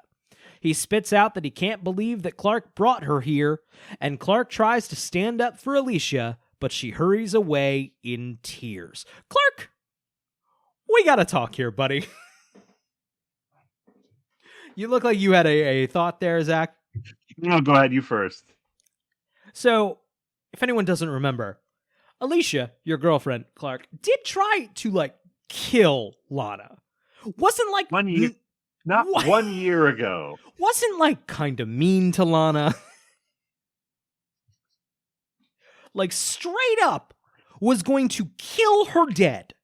[SPEAKER 3] He spits out that he can't believe that Clark brought her here, and Clark tries to stand up for Alicia, but she hurries away in tears. Clark, we gotta talk here, buddy. You look like you had a thought there, Zach.
[SPEAKER 4] No, go ahead. You first.
[SPEAKER 3] So, if anyone doesn't remember, Alicia, your girlfriend, Clark, did try to, like, kill Lana. Wasn't like...
[SPEAKER 4] 1 year... Not 1 year ago.
[SPEAKER 3] Wasn't, like, kind of mean to Lana. like straight up, was going to kill her dead.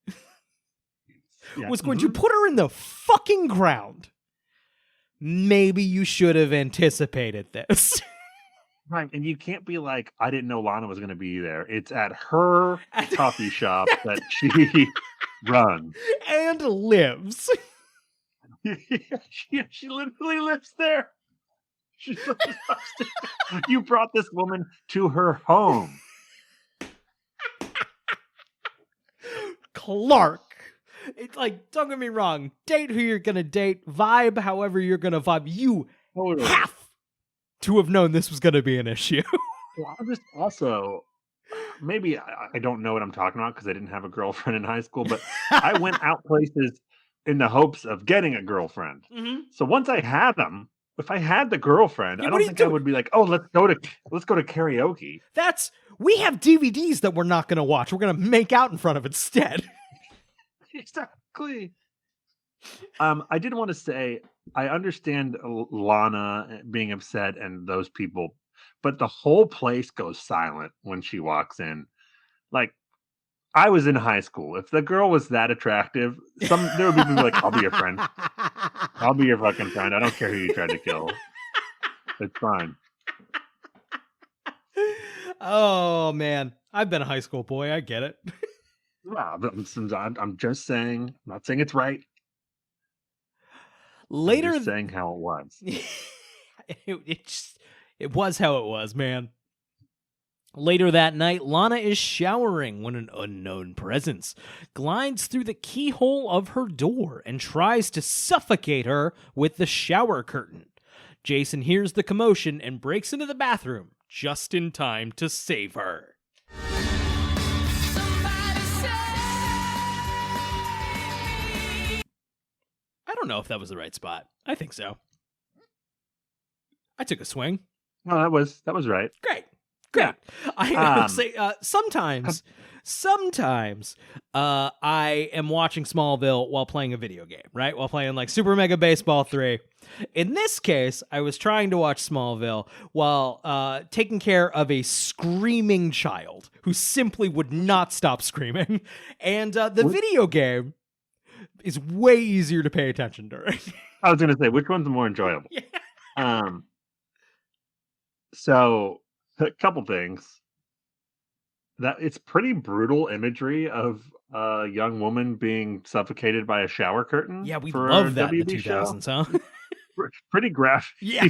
[SPEAKER 4] Yeah.
[SPEAKER 3] Was going to put her in the fucking ground. Maybe you should have anticipated this.
[SPEAKER 4] Right, and you can't be like, I didn't know Lana was going to be there. It's at her coffee shop that she runs.
[SPEAKER 3] And lives.
[SPEAKER 4] she literally lives there. She lives upstairs. You brought this woman to her home.
[SPEAKER 3] Clark. It's like, don't get me wrong. Date who you're going to date. Vibe however you're going to vibe. You have to have known this was going to be an issue.
[SPEAKER 4] Well, I'm just also, maybe I don't know what I'm talking about because I didn't have a girlfriend in high school, but I went out places in the hopes of getting a girlfriend.
[SPEAKER 3] Mm-hmm.
[SPEAKER 4] So once I had them, if I had the girlfriend,
[SPEAKER 3] Yeah,
[SPEAKER 4] I don't think I would be like, oh, let's go to karaoke.
[SPEAKER 3] We have DVDs that we're not going to watch. We're going to make out in front of instead.
[SPEAKER 4] Exactly. I did want to say I understand Lana being upset and those people, but the whole place goes silent when she walks in. Like, I was in high school. If the girl was that attractive, there would be people like, I'll be your friend. I'll be your fucking friend. I don't care who you tried to kill. It's fine.
[SPEAKER 3] Oh, man. I've been a high school boy. I get it.
[SPEAKER 4] Wow, I'm just saying. I'm not saying it's right.
[SPEAKER 3] Later,
[SPEAKER 4] I'm just saying how it was.
[SPEAKER 3] it was how it was, man. Later that night, Lana is showering when an unknown presence glides through the keyhole of her door and tries to suffocate her with the shower curtain. Jason hears the commotion and breaks into the bathroom just in time to save her. I don't know if that was the right spot. I think so. I took a swing.
[SPEAKER 4] No, that was right.
[SPEAKER 3] Great. I would say sometimes I am watching Smallville while playing a video game, right? While playing like Super Mega Baseball 3. In this case, I was trying to watch Smallville while taking care of a screaming child who simply would not stop screaming. And the video game is way easier to pay attention during.
[SPEAKER 4] I was going to say, which one's more enjoyable?
[SPEAKER 3] Yeah.
[SPEAKER 4] So a couple things. That it's pretty brutal imagery of a young woman being suffocated by a shower curtain.
[SPEAKER 3] Yeah, we
[SPEAKER 4] for
[SPEAKER 3] love
[SPEAKER 4] a
[SPEAKER 3] that in the
[SPEAKER 4] WB show.
[SPEAKER 3] 2000s, huh?
[SPEAKER 4] Pretty graphic.
[SPEAKER 3] Yeah.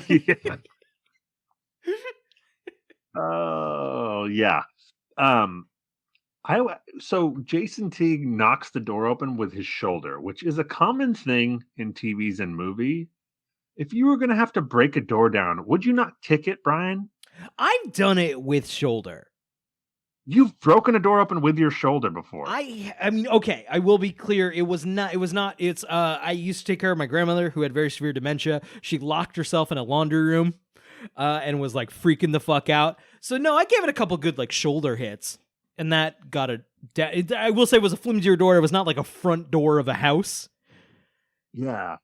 [SPEAKER 4] Oh, yeah. So Jason Teague knocks the door open with his shoulder, which is a common thing in TVs and movie. If you were going to have to break a door down, would you not kick it, Brian?
[SPEAKER 3] I've done it with shoulder.
[SPEAKER 4] You've broken a door open with your shoulder before.
[SPEAKER 3] I mean, okay, I will be clear. I used to take care of my grandmother who had very severe dementia. She locked herself in a laundry room and was like freaking the fuck out. So no, I gave it a couple good like shoulder hits. And that got I will say it was a flimsier door. It was not like a front door of a house.
[SPEAKER 4] Yeah.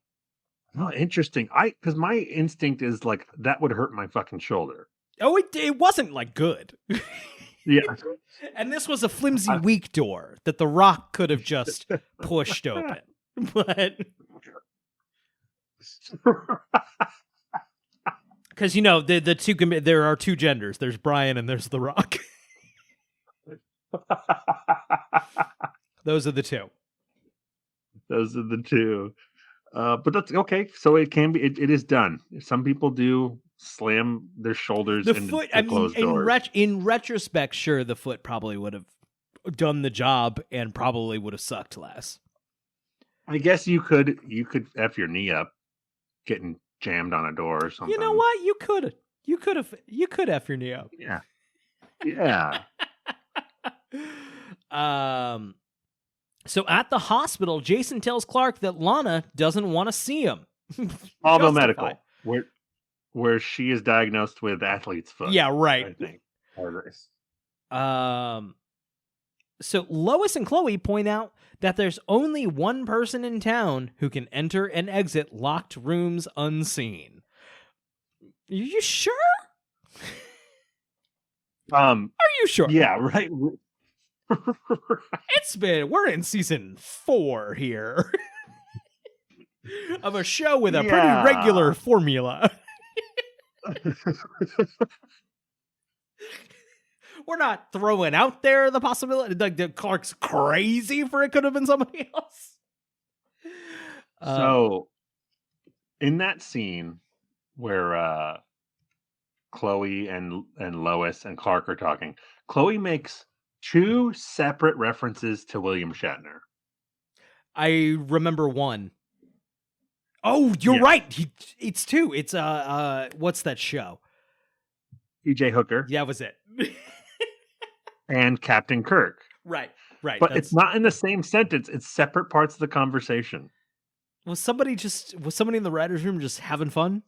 [SPEAKER 4] Oh, interesting. Because my instinct is like, that would hurt my fucking shoulder.
[SPEAKER 3] Oh, it wasn't like good.
[SPEAKER 4] Yeah.
[SPEAKER 3] And this was a flimsy, weak door that the Rock could have just pushed open. But because the two there are two genders. There's Brian and there's the Rock. Those are the two. But that's okay. So it can be. It is done. Some people do slam their shoulders into closed doors. In retrospect, sure, the foot probably would have done the job and probably would have sucked less.
[SPEAKER 4] I guess you could F your knee up getting jammed on a door or something.
[SPEAKER 3] You know what? You could F your knee up.
[SPEAKER 4] Yeah. Yeah.
[SPEAKER 3] So at the hospital, Jason tells Clark that Lana doesn't want to see him.
[SPEAKER 4] Although medical, where she is diagnosed with athlete's foot.
[SPEAKER 3] Yeah, right.
[SPEAKER 4] I think.
[SPEAKER 3] So Lois and Chloe point out that there's only one person in town who can enter and exit locked rooms unseen. Are you sure? Are you sure?
[SPEAKER 4] Yeah, right.
[SPEAKER 3] We're in season 4 here of a show with a pretty regular formula. We're not throwing out there the possibility like that Clark's crazy for it could have been somebody else.
[SPEAKER 4] So, in that scene where Chloe and Lois and Clark are talking, Chloe makes 2 separate references to William Shatner.
[SPEAKER 3] I remember one. Oh, you're right. It's 2. It's what's that show?
[SPEAKER 4] T.J. Hooker.
[SPEAKER 3] Yeah, that was it.
[SPEAKER 4] And Captain Kirk.
[SPEAKER 3] Right.
[SPEAKER 4] But it's not in the same sentence. It's separate parts of the conversation.
[SPEAKER 3] Was somebody in the writer's room just having fun?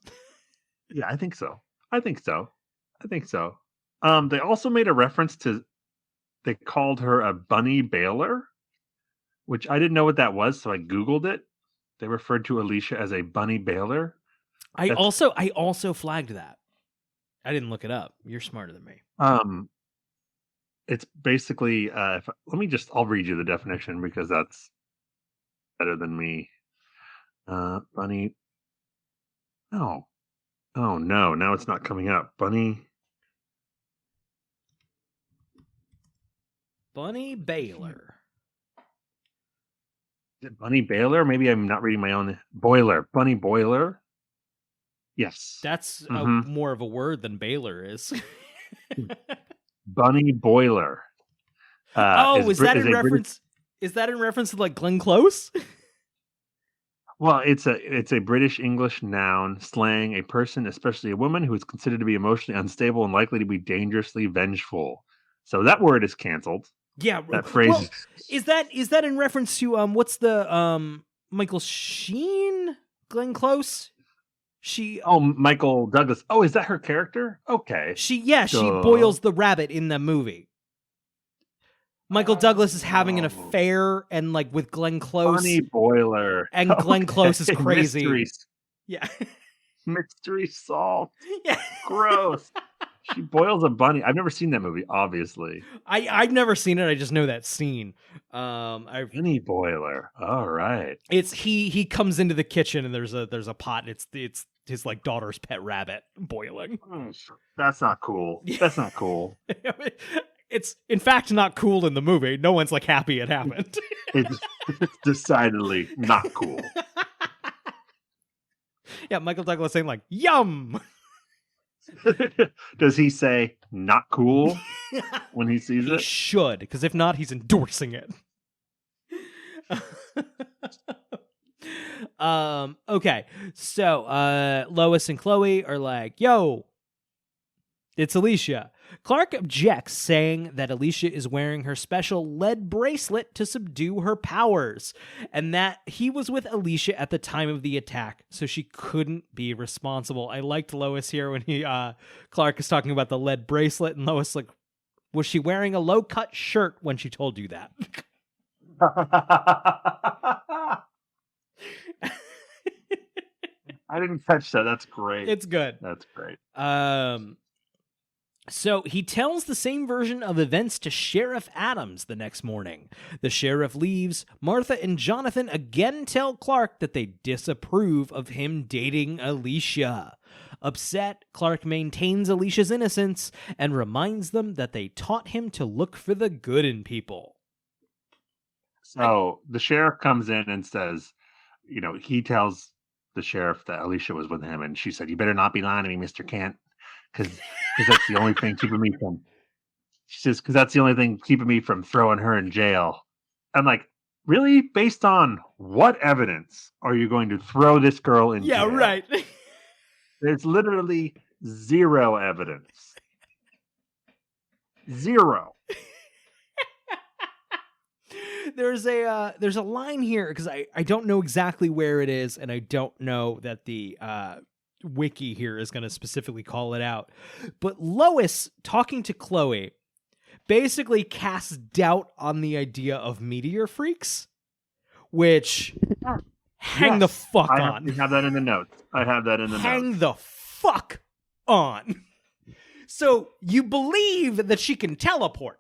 [SPEAKER 4] Yeah, I think so. They also made a reference to, they called her a bunny bailer, which I didn't know what that was, so I Googled it. They referred to Alicia as a bunny bailer.
[SPEAKER 3] I also flagged that. I didn't look it up. You're smarter than me.
[SPEAKER 4] It's basically I'll read you the definition because that's better than me. Bunny. Oh no, now it's not coming up. Bunny
[SPEAKER 3] bailer.
[SPEAKER 4] Is it bunny bailer? Maybe I'm not reading my own. Boiler. Bunny boiler. Yes.
[SPEAKER 3] That's more of a word than bailer is.
[SPEAKER 4] Bunny boiler.
[SPEAKER 3] Is that in reference? Is that in reference to like Glenn Close?
[SPEAKER 4] Well, it's a British English noun, slang, a person, especially a woman, who is considered to be emotionally unstable and likely to be dangerously vengeful. So that word is canceled.
[SPEAKER 3] Yeah,
[SPEAKER 4] that phrase.
[SPEAKER 3] Well, is that in reference to what's the Michael Sheen, Glenn Close?
[SPEAKER 4] Michael Douglas. Oh, is that her character? Okay.
[SPEAKER 3] She boils the rabbit in the movie. Michael Douglas is having an affair and like with Glenn Close.
[SPEAKER 4] Bunny boiler.
[SPEAKER 3] And Glenn Close is crazy. Yeah.
[SPEAKER 4] Mystery solved.
[SPEAKER 3] Yeah.
[SPEAKER 4] Gross. She boils a bunny. I've never seen that movie, obviously.
[SPEAKER 3] I've never seen it. I just know that scene.
[SPEAKER 4] Bunny boiler. All right.
[SPEAKER 3] It's he comes into the kitchen and there's a pot. And it's his like daughter's pet rabbit boiling.
[SPEAKER 4] That's not cool. That's not cool.
[SPEAKER 3] It's in fact not cool in the movie. No one's like happy it happened.
[SPEAKER 4] It's decidedly not cool.
[SPEAKER 3] Yeah, Michael Douglas saying like yum.
[SPEAKER 4] Does he say not cool when he sees it?
[SPEAKER 3] He should, because if not, he's endorsing it. Okay, so Lois and Chloe are like, yo, it's Alicia. Clark objects, saying that Alicia is wearing her special lead bracelet to subdue her powers, and that he was with Alicia at the time of the attack, so she couldn't be responsible. I liked Lois here when Clark is talking about the lead bracelet, and Lois like, was she wearing a low-cut shirt when she told you that?
[SPEAKER 4] I didn't catch that. That's great.
[SPEAKER 3] It's good.
[SPEAKER 4] That's great.
[SPEAKER 3] So he tells the same version of events to Sheriff Adams the next morning. The sheriff leaves. Martha and Jonathan again tell Clark that they disapprove of him dating Alicia. Upset, Clark maintains Alicia's innocence and reminds them that they taught him to look for the good in people.
[SPEAKER 4] So the sheriff comes in and says, he tells the sheriff that Alicia was with him, and she said, "You better not be lying to me, Mr. Kent, because that's the only thing keeping me from." She says, "Because that's the only thing keeping me from throwing her in jail." I'm like, really? Based on what evidence are you going to throw this girl in jail?
[SPEAKER 3] Yeah, right.
[SPEAKER 4] There's literally zero evidence. Zero.
[SPEAKER 3] There's a line here because I don't know exactly where it is, and I don't know that the wiki here is going to specifically call it out. But Lois, talking to Chloe, basically casts doubt on the idea of meteor freaks, which hang the fuck on.
[SPEAKER 4] I have that in the notes.
[SPEAKER 3] Hang the fuck on. So you believe that she can teleport.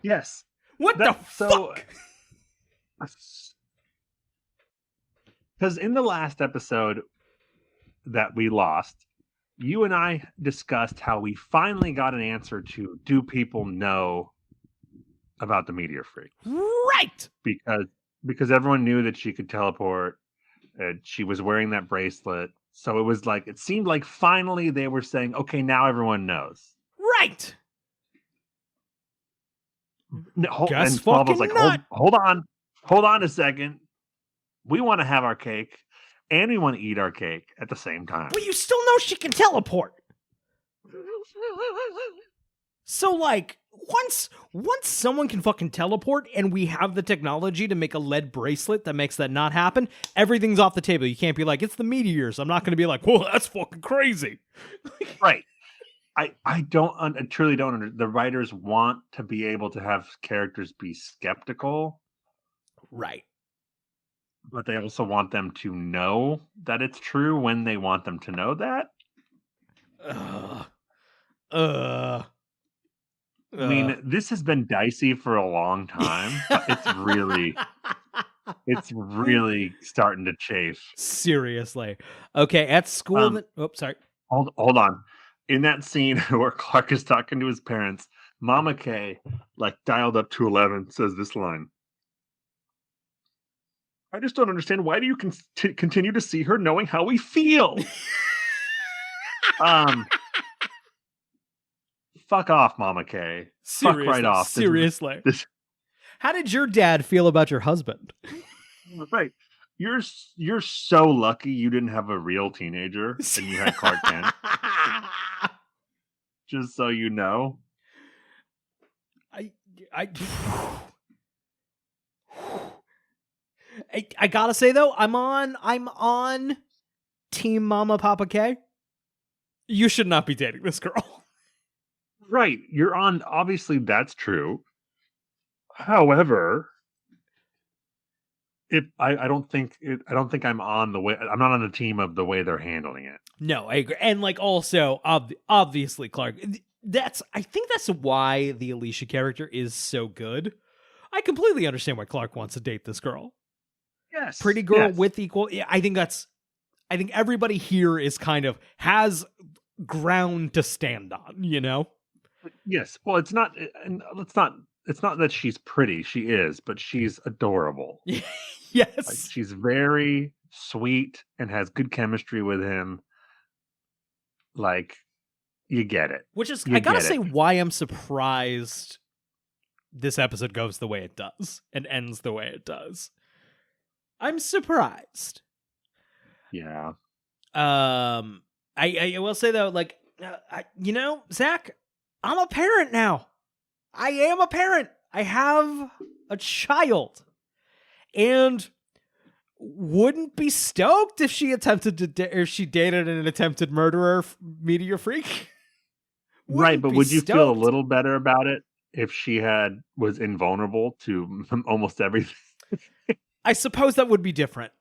[SPEAKER 4] Yes.
[SPEAKER 3] What the fuck?
[SPEAKER 4] Because in the last episode that we lost, you and I discussed how we finally got an answer to, do people know about the meteor freak?
[SPEAKER 3] Right.
[SPEAKER 4] Because everyone knew that she could teleport. She was wearing that bracelet. So it was like, it seemed like finally they were saying, okay, now everyone knows.
[SPEAKER 3] Right.
[SPEAKER 4] No,
[SPEAKER 3] Guess
[SPEAKER 4] and Smallville's
[SPEAKER 3] fucking
[SPEAKER 4] like,
[SPEAKER 3] not.
[SPEAKER 4] hold on a second. We want to have our cake and we want to eat our cake at the same time.
[SPEAKER 3] But you still know she can teleport. So, like, once someone can fucking teleport and we have the technology to make a lead bracelet that makes that not happen, everything's off the table. You can't be like, it's the meteors. I'm not going to be like, whoa, that's fucking crazy.
[SPEAKER 4] Right. I truly don't understand. The writers want to be able to have characters be skeptical.
[SPEAKER 3] Right.
[SPEAKER 4] But they also want them to know that it's true when they want them to know that. I mean, this has been dicey for a long time. But it's really starting to chafe.
[SPEAKER 3] Seriously. Okay, at school. Sorry.
[SPEAKER 4] Hold on. In that scene where Clark is talking to his parents, Mama K, like dialed up to 11, says this line. I just don't understand. Why do you continue to see her knowing how we feel? Fuck off, Mama K. Fuck right off.
[SPEAKER 3] Seriously. How did your dad feel about your husband?
[SPEAKER 4] Right. You're so lucky you didn't have a real teenager and you had Clark Kent. Just so you know.
[SPEAKER 3] I gotta say though, I'm on Team Mama Papa K. You should not be dating this girl.
[SPEAKER 4] Right. You're on, obviously that's true. However, I don't think I'm not on the team of the way they're handling it.
[SPEAKER 3] No, I agree. And like also obviously Clark, I think that's why the Alicia character is so good. I completely understand why Clark wants to date this girl.
[SPEAKER 4] Yes.
[SPEAKER 3] Pretty girl with equal. I think everybody here is kind of has ground to stand on, you know?
[SPEAKER 4] Yes. Well, it's not that she's pretty. She is, but she's adorable.
[SPEAKER 3] Yes.
[SPEAKER 4] Like, she's very sweet and has good chemistry with him. Like, you get it.
[SPEAKER 3] Which is, I gotta say, why I'm surprised this episode goes the way it does and ends the way it does. I'm surprised.
[SPEAKER 4] Yeah.
[SPEAKER 3] I will say though, like, Zach, I'm a parent now. I am a parent. I have a child, and wouldn't be stoked if she she dated an attempted murderer, meteor freak.
[SPEAKER 4] Right, but would you feel a little better about it if she was invulnerable to almost everything?
[SPEAKER 3] I suppose that would be different.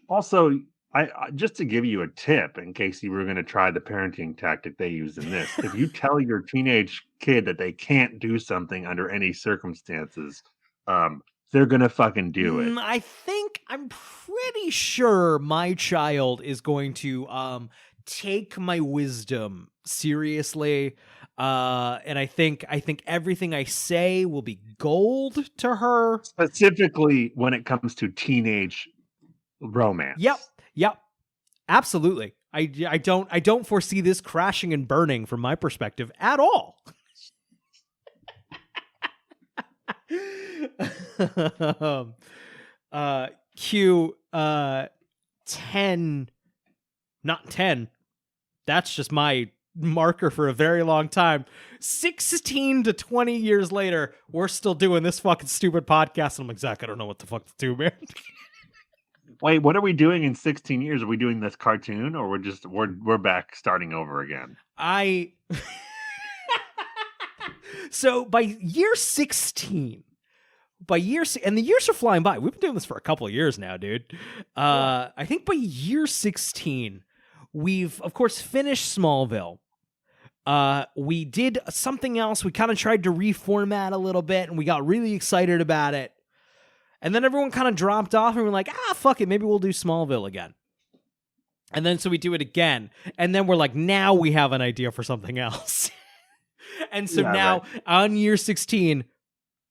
[SPEAKER 4] Also, I just to give you a tip in case you were going to try the parenting tactic they use in this, if you tell your teenage kid that they can't do something under any circumstances, they're going to fucking do it.
[SPEAKER 3] I'm pretty sure my child is going to take my wisdom seriously. And I think everything I say will be gold to her.
[SPEAKER 4] Specifically when it comes to teenage romance.
[SPEAKER 3] Yep. Absolutely. I don't foresee this crashing and burning from my perspective at all. Q 10, not 10. That's just my marker for a very long time. 16 to 20 years later, we're still doing this fucking stupid podcast. And I'm like, Zach, I don't know what the fuck to do, man.
[SPEAKER 4] Wait, what are we doing in 16 years? Are we doing this cartoon or we're back starting over again?
[SPEAKER 3] So by year 16, by and the years are flying by. We've been doing this for a couple of years now, dude. I think by year 16, we've of course finished Smallville. We did something else. We kind of tried to reformat a little bit, and we got really excited about it. And then everyone kind of dropped off, and we're like, fuck it, maybe we'll do Smallville again. And then so we do it again, and then we're like, now we have an idea for something else. And so now on year 16,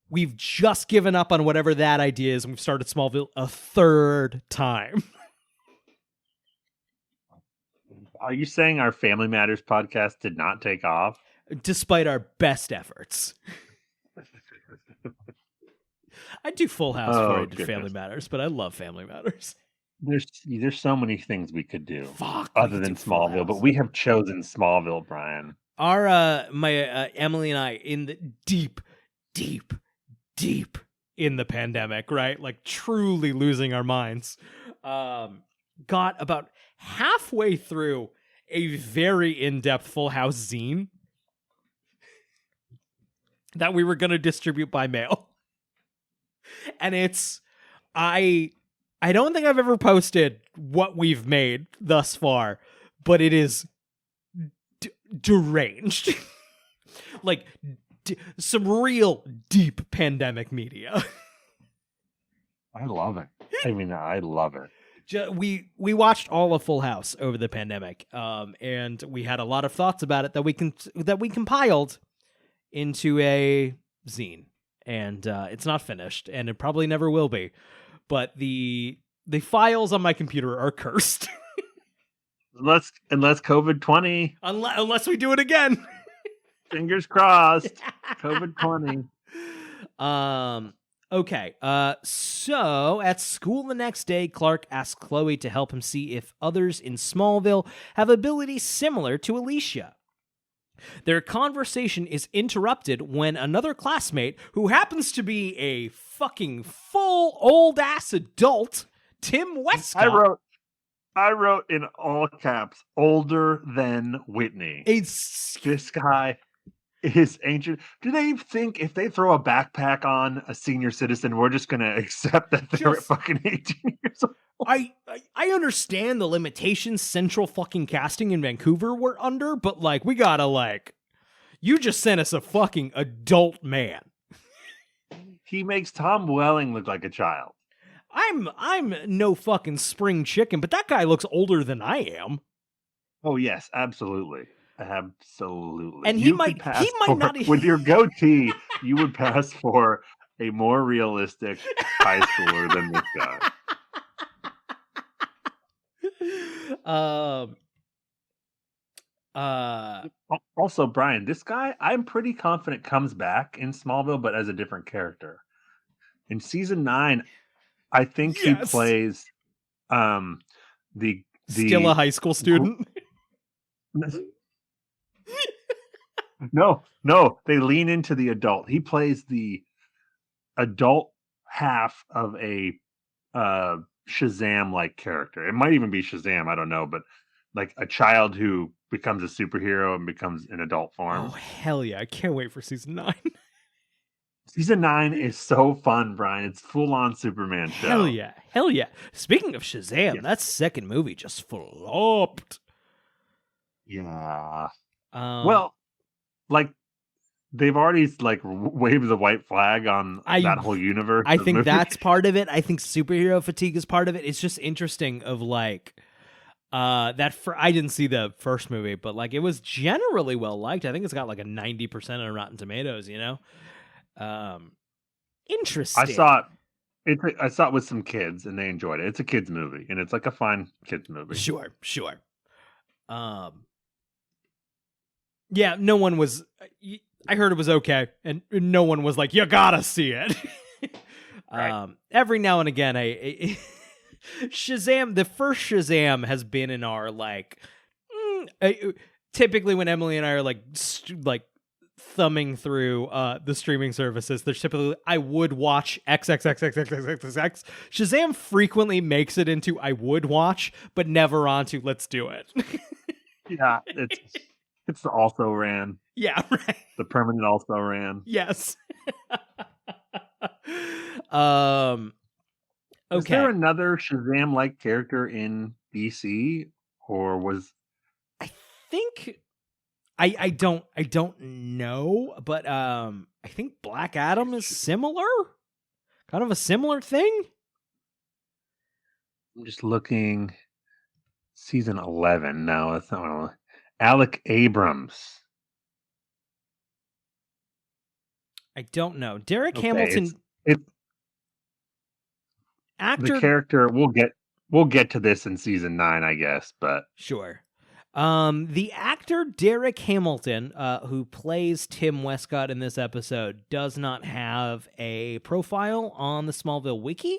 [SPEAKER 3] we've just given up on whatever that idea is, and we've started Smallville a third time.
[SPEAKER 4] Are you saying our Family Matters podcast did not take off?
[SPEAKER 3] Despite our best efforts. I do Full House before I did Family Matters, but I love Family Matters.
[SPEAKER 4] There's so many things we could do
[SPEAKER 3] other
[SPEAKER 4] than Smallville, but we have chosen Smallville, Brian.
[SPEAKER 3] Our Emily and I in the deep in the pandemic, right? Like truly losing our minds. Got about halfway through a very in-depth Full House zine that we were going to distribute by mail. And it's, I don't think I've ever posted what we've made thus far, but it is deranged. Like some real deep pandemic media.
[SPEAKER 4] I love it. I mean, I love it.
[SPEAKER 3] We watched all of Full House over the pandemic, and we had a lot of thoughts about it that we compiled into a zine, and it's not finished, and it probably never will be. But the files on my computer are cursed.
[SPEAKER 4] unless COVID-20,
[SPEAKER 3] unless we do it again.
[SPEAKER 4] Fingers crossed. COVID-20.
[SPEAKER 3] Okay, so at school the next day, Clark asks Chloe to help him see if others in Smallville have abilities similar to Alicia. Their conversation is interrupted when another classmate, who happens to be a fucking full old-ass adult, Tim Westcott...
[SPEAKER 4] I wrote in all caps, older than Whitney. This guy is ancient. Do they think if they throw a backpack on a senior citizen, we're just going to accept that they're fucking 18 years old?
[SPEAKER 3] I understand the limitations Central fucking Casting in Vancouver were under, but like, we gotta you just sent us a fucking adult man.
[SPEAKER 4] He makes Tom Welling look like a child.
[SPEAKER 3] I'm no fucking spring chicken, but that guy looks older than I am.
[SPEAKER 4] Oh yes, absolutely. Absolutely.
[SPEAKER 3] And he might not
[SPEAKER 4] with your goatee, you would pass for a more realistic high schooler than this guy. Also, Brian, this guy, I'm pretty confident comes back in Smallville, but as a different character. In season 9, I think he plays the
[SPEAKER 3] still a high school student.
[SPEAKER 4] No, they lean into the adult. He plays the adult half of a Shazam-like character. It might even be Shazam, I don't know, but like a child who becomes a superhero and becomes an adult form.
[SPEAKER 3] Oh, hell yeah. I can't wait for season 9.
[SPEAKER 4] Season 9 is so fun, Brian. It's full-on Superman show.
[SPEAKER 3] Hell yeah. Speaking of Shazam, that second movie just flopped.
[SPEAKER 4] Yeah. Well, they've already waved the white flag on that whole universe.
[SPEAKER 3] I think that's part of it. I think superhero fatigue is part of it. It's just interesting of I didn't see the first movie, but it was generally well liked. I think it's got a 90% on Rotten Tomatoes, you know? Interesting.
[SPEAKER 4] I saw it with some kids and they enjoyed it. It's a kids movie and it's a fine kids movie.
[SPEAKER 3] Sure. Yeah, no one was. I heard it was okay, and no one was like, "You gotta see it."
[SPEAKER 4] Right.
[SPEAKER 3] Every now and again, Shazam. The first Shazam has been in our typically when Emily and I are thumbing through the streaming services, there's typically I would watch XXXXXXX. Shazam frequently makes it into I would watch, but never onto let's do it.
[SPEAKER 4] Yeah, it's the also ran.
[SPEAKER 3] Yeah, right.
[SPEAKER 4] The permanent also ran.
[SPEAKER 3] Yes.
[SPEAKER 4] Is
[SPEAKER 3] Okay.
[SPEAKER 4] there another Shazam-like character in DC, or was
[SPEAKER 3] I think I don't know, but I think Black Adam is similar. Kind of a similar thing.
[SPEAKER 4] I'm just looking? Season 11. No, that's not one. Alec Abrams.
[SPEAKER 3] I don't know. Derek
[SPEAKER 4] Okay,
[SPEAKER 3] Hamilton,
[SPEAKER 4] it's
[SPEAKER 3] actor.
[SPEAKER 4] the character. We'll get to this in season 9, I guess. But
[SPEAKER 3] Sure. The actor Derek Hamilton, who plays Tim Westcott in this episode, does not have a profile on the Smallville wiki,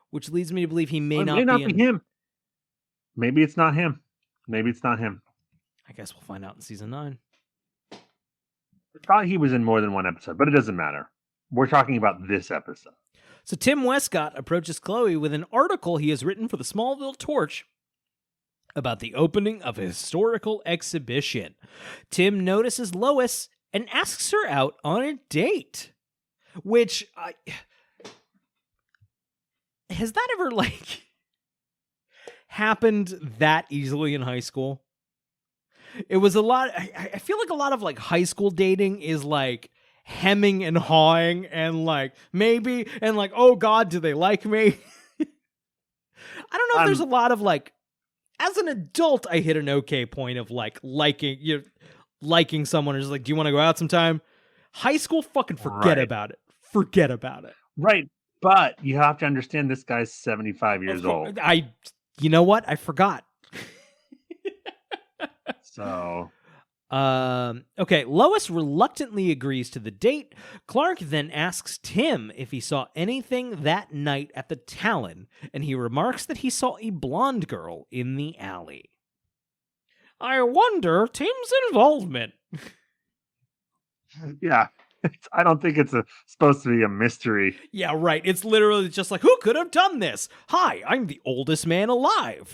[SPEAKER 3] which leads me to believe he may
[SPEAKER 4] it
[SPEAKER 3] not
[SPEAKER 4] may not
[SPEAKER 3] be
[SPEAKER 4] be him. Maybe it's not him. Maybe it's not him.
[SPEAKER 3] I guess we'll find out in season 9.
[SPEAKER 4] I thought he was in more than one episode, but it doesn't matter. We're talking about this episode.
[SPEAKER 3] So Tim Westcott approaches Chloe with an article he has written for the Smallville Torch about the opening of a historical exhibition. Tim notices Lois and asks her out on a date, which has that ever happened that easily in high school? It was a lot. I feel like a lot of high school dating is hemming and hawing and maybe and oh God, do they like me? I don't know if there's a lot of as an adult, I hit an okay point of liking someone or just do you want to go out sometime? High school, fucking forget about it. Forget about it.
[SPEAKER 4] Right. But you have to understand this guy's 75 years old.
[SPEAKER 3] You know what? I forgot.
[SPEAKER 4] So,
[SPEAKER 3] okay. Lois reluctantly agrees to the date. Clark then asks Tim if he saw anything that night at the Talon, and he remarks that he saw a blonde girl in the alley. I wonder Tim's involvement.
[SPEAKER 4] yeah. I don't think it's supposed to be a mystery.
[SPEAKER 3] Yeah, right. It's literally just who could have done this? Hi, I'm the oldest man alive.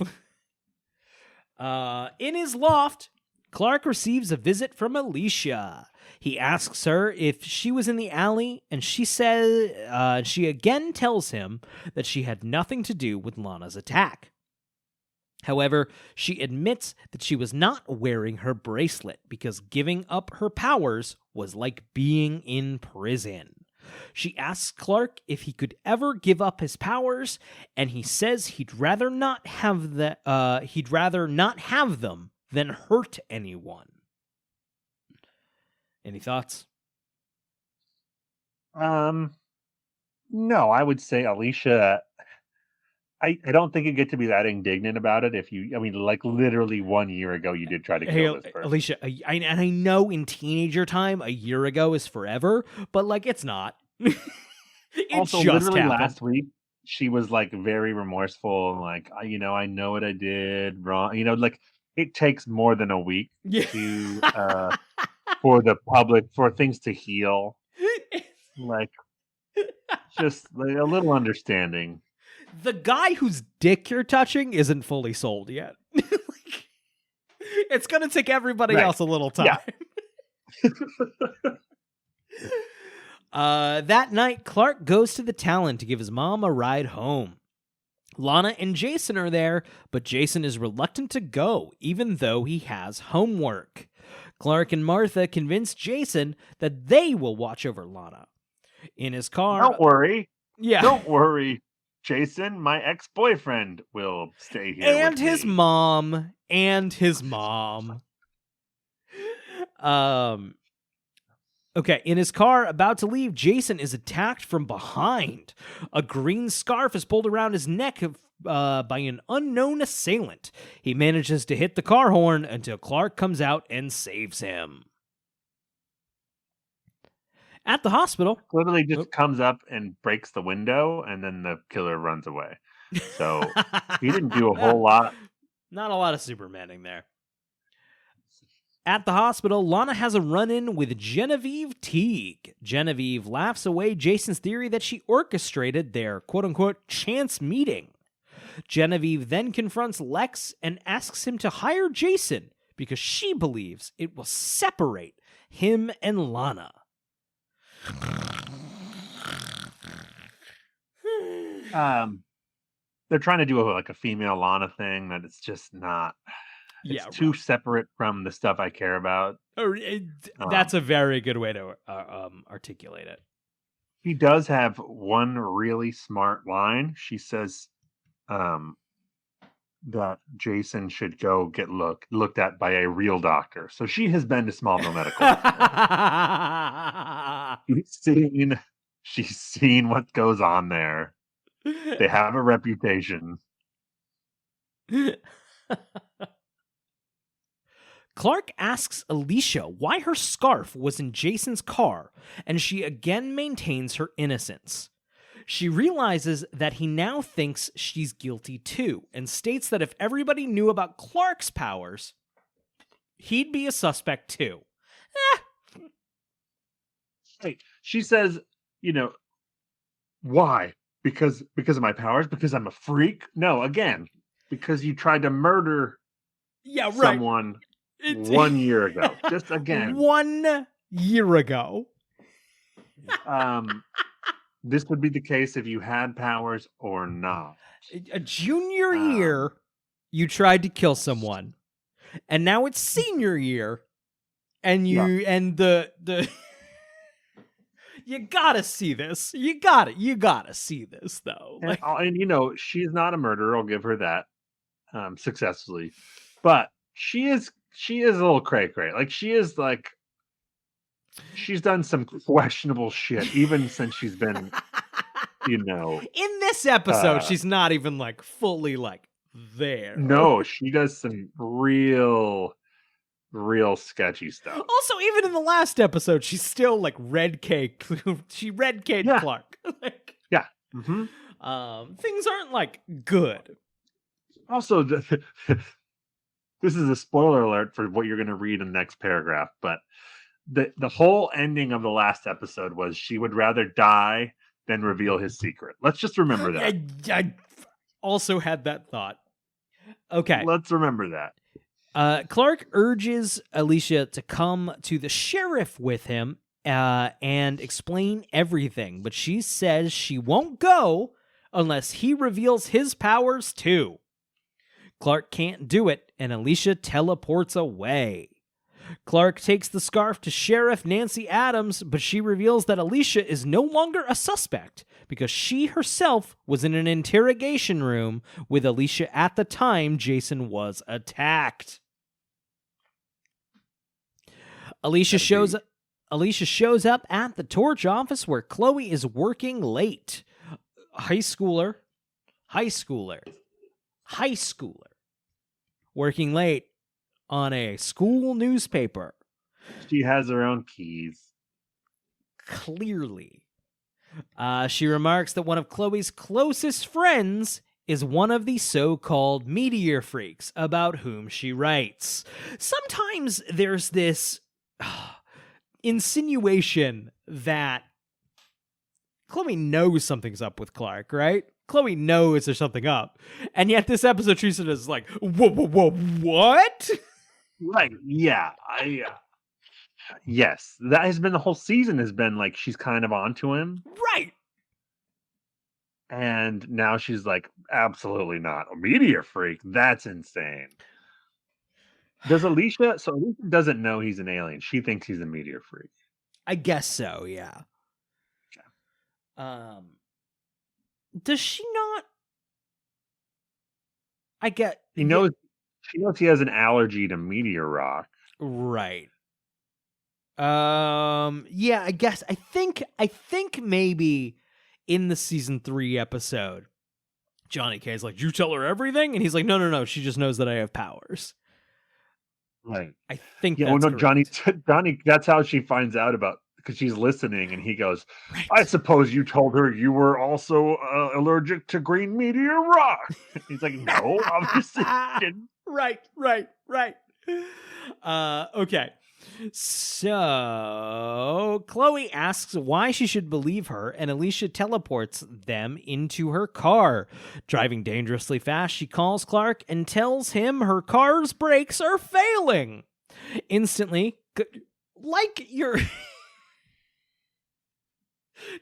[SPEAKER 3] In his loft, Clark receives a visit from Alicia. He asks her if she was in the alley, and she says she again tells him that she had nothing to do with Lana's attack. However, she admits that she was not wearing her bracelet because giving up her powers was like being in prison. She asks Clark if he could ever give up his powers, and he says he'd rather not have them than hurt anyone. Any thoughts?
[SPEAKER 4] No, I would say Alicia. I don't think you get to be that indignant about it literally 1 year ago you did try to kill this person.
[SPEAKER 3] Alicia, I know in teenager time a year ago is forever, but it's not. It
[SPEAKER 4] also,
[SPEAKER 3] just
[SPEAKER 4] literally
[SPEAKER 3] happened.
[SPEAKER 4] last week she was very remorseful and I know what I did wrong. It takes more than a week to for the public for things to heal. Just a little understanding.
[SPEAKER 3] The guy whose dick you're touching isn't fully sold yet. It's gonna take everybody else a little time. Yeah. That night, Clark goes to the Talon to give his mom a ride home. Lana and Jason are there, but Jason is reluctant to go, even though he has homework. Clark and Martha convince Jason that they will watch over Lana. In his car...
[SPEAKER 4] Don't worry.
[SPEAKER 3] Yeah.
[SPEAKER 4] Don't worry, Jason. My ex-boyfriend will stay here
[SPEAKER 3] And
[SPEAKER 4] with
[SPEAKER 3] his
[SPEAKER 4] me.
[SPEAKER 3] mom. And his mom. Okay, in his car, about to leave, Jason is attacked from behind. A green scarf is pulled around his neck by an unknown assailant. He manages to hit the car horn until Clark comes out and saves him. At the hospital...
[SPEAKER 4] Literally just comes up and breaks the window, and then the killer runs away. So he didn't do a whole lot.
[SPEAKER 3] Not a lot of Supermaning there. At the hospital, Lana has a run-in with Genevieve Teague. Genevieve laughs away Jason's theory that she orchestrated their quote-unquote chance meeting. Genevieve then confronts Lex and asks him to hire Jason because she believes it will separate him and Lana.
[SPEAKER 4] They're trying to do a female Lana thing that it's just not. It's too separate from the stuff I care about.
[SPEAKER 3] That's a very good way to articulate it.
[SPEAKER 4] He does have one really smart line. She says that Jason should go get looked at by a real doctor. So she has been to Smallville Medical. She's seen what goes on there. They have a reputation.
[SPEAKER 3] Clark asks Alicia why her scarf was in Jason's car, and she again maintains her innocence. She realizes that he now thinks she's guilty too, and states that if everybody knew about Clark's powers, he'd be a suspect too.
[SPEAKER 4] Hey, she says, why? Because of my powers? Because I'm a freak? No, again, because you tried to murder someone 1 year ago. Just again.
[SPEAKER 3] 1 year ago.
[SPEAKER 4] This would be the case if you had powers or not.
[SPEAKER 3] A junior year, you tried to kill someone, and now it's senior year, and the you gotta see this. You gotta see this though.
[SPEAKER 4] And she's not a murderer. I'll give her that successfully, but she is a little cray-cray. Like she's done some questionable shit even since she's been, in
[SPEAKER 3] this episode, she's not even fully there.
[SPEAKER 4] No, she does some real sketchy stuff.
[SPEAKER 3] Also, even in the last episode, she's still red caked. She red caked Clark.
[SPEAKER 4] Yeah. Mm-hmm.
[SPEAKER 3] Things aren't good.
[SPEAKER 4] Also, this is a spoiler alert for what you're going to read in the next paragraph, but the whole ending of the last episode was she would rather die than reveal his secret. Let's just remember that.
[SPEAKER 3] I also had that thought. Okay.
[SPEAKER 4] Let's remember that.
[SPEAKER 3] Clark urges Alicia to come to the sheriff with him and explain everything, but she says she won't go unless he reveals his powers too. Clark can't do it, and Alicia teleports away. Clark takes the scarf to Sheriff Nancy Adams, but she reveals that Alicia is no longer a suspect because she herself was in an interrogation room with Alicia at the time Jason was attacked. Alicia shows up at the Torch office where Chloe is working late. High schooler. Working late on a school newspaper.
[SPEAKER 4] She has her own keys.
[SPEAKER 3] Clearly. She remarks that one of Chloe's closest friends is one of the so-called meteor freaks about whom she writes. Sometimes there's this insinuation that Chloe knows something's up with Clark, right? Chloe knows there's something up. And yet this episode treats it as whoa, what?
[SPEAKER 4] Right, yeah. Yes, that has been the whole season has been she's kind of onto him.
[SPEAKER 3] Right.
[SPEAKER 4] And now she's absolutely not. A meteor freak? That's insane. So Alicia doesn't know he's an alien. She thinks he's a meteor freak.
[SPEAKER 3] I guess so, yeah. Okay. Does she not?
[SPEAKER 4] She knows he has an allergy to meteor rock.
[SPEAKER 3] Right. Yeah, I guess. I think maybe in the season 3 episode, Johnny K's you tell her everything? And he's no, she just knows that I have powers.
[SPEAKER 4] Right.
[SPEAKER 3] I think
[SPEAKER 4] that's correct. Johnny, that's how she finds out about, because she's listening, and he goes, right. I suppose you told her you were also allergic to green meteor rock. He's no, obviously.
[SPEAKER 3] Right. Okay. So Chloe asks why she should believe her, and Alicia teleports them into her car. Driving dangerously fast, she calls Clark and tells him her car's brakes are failing. Instantly,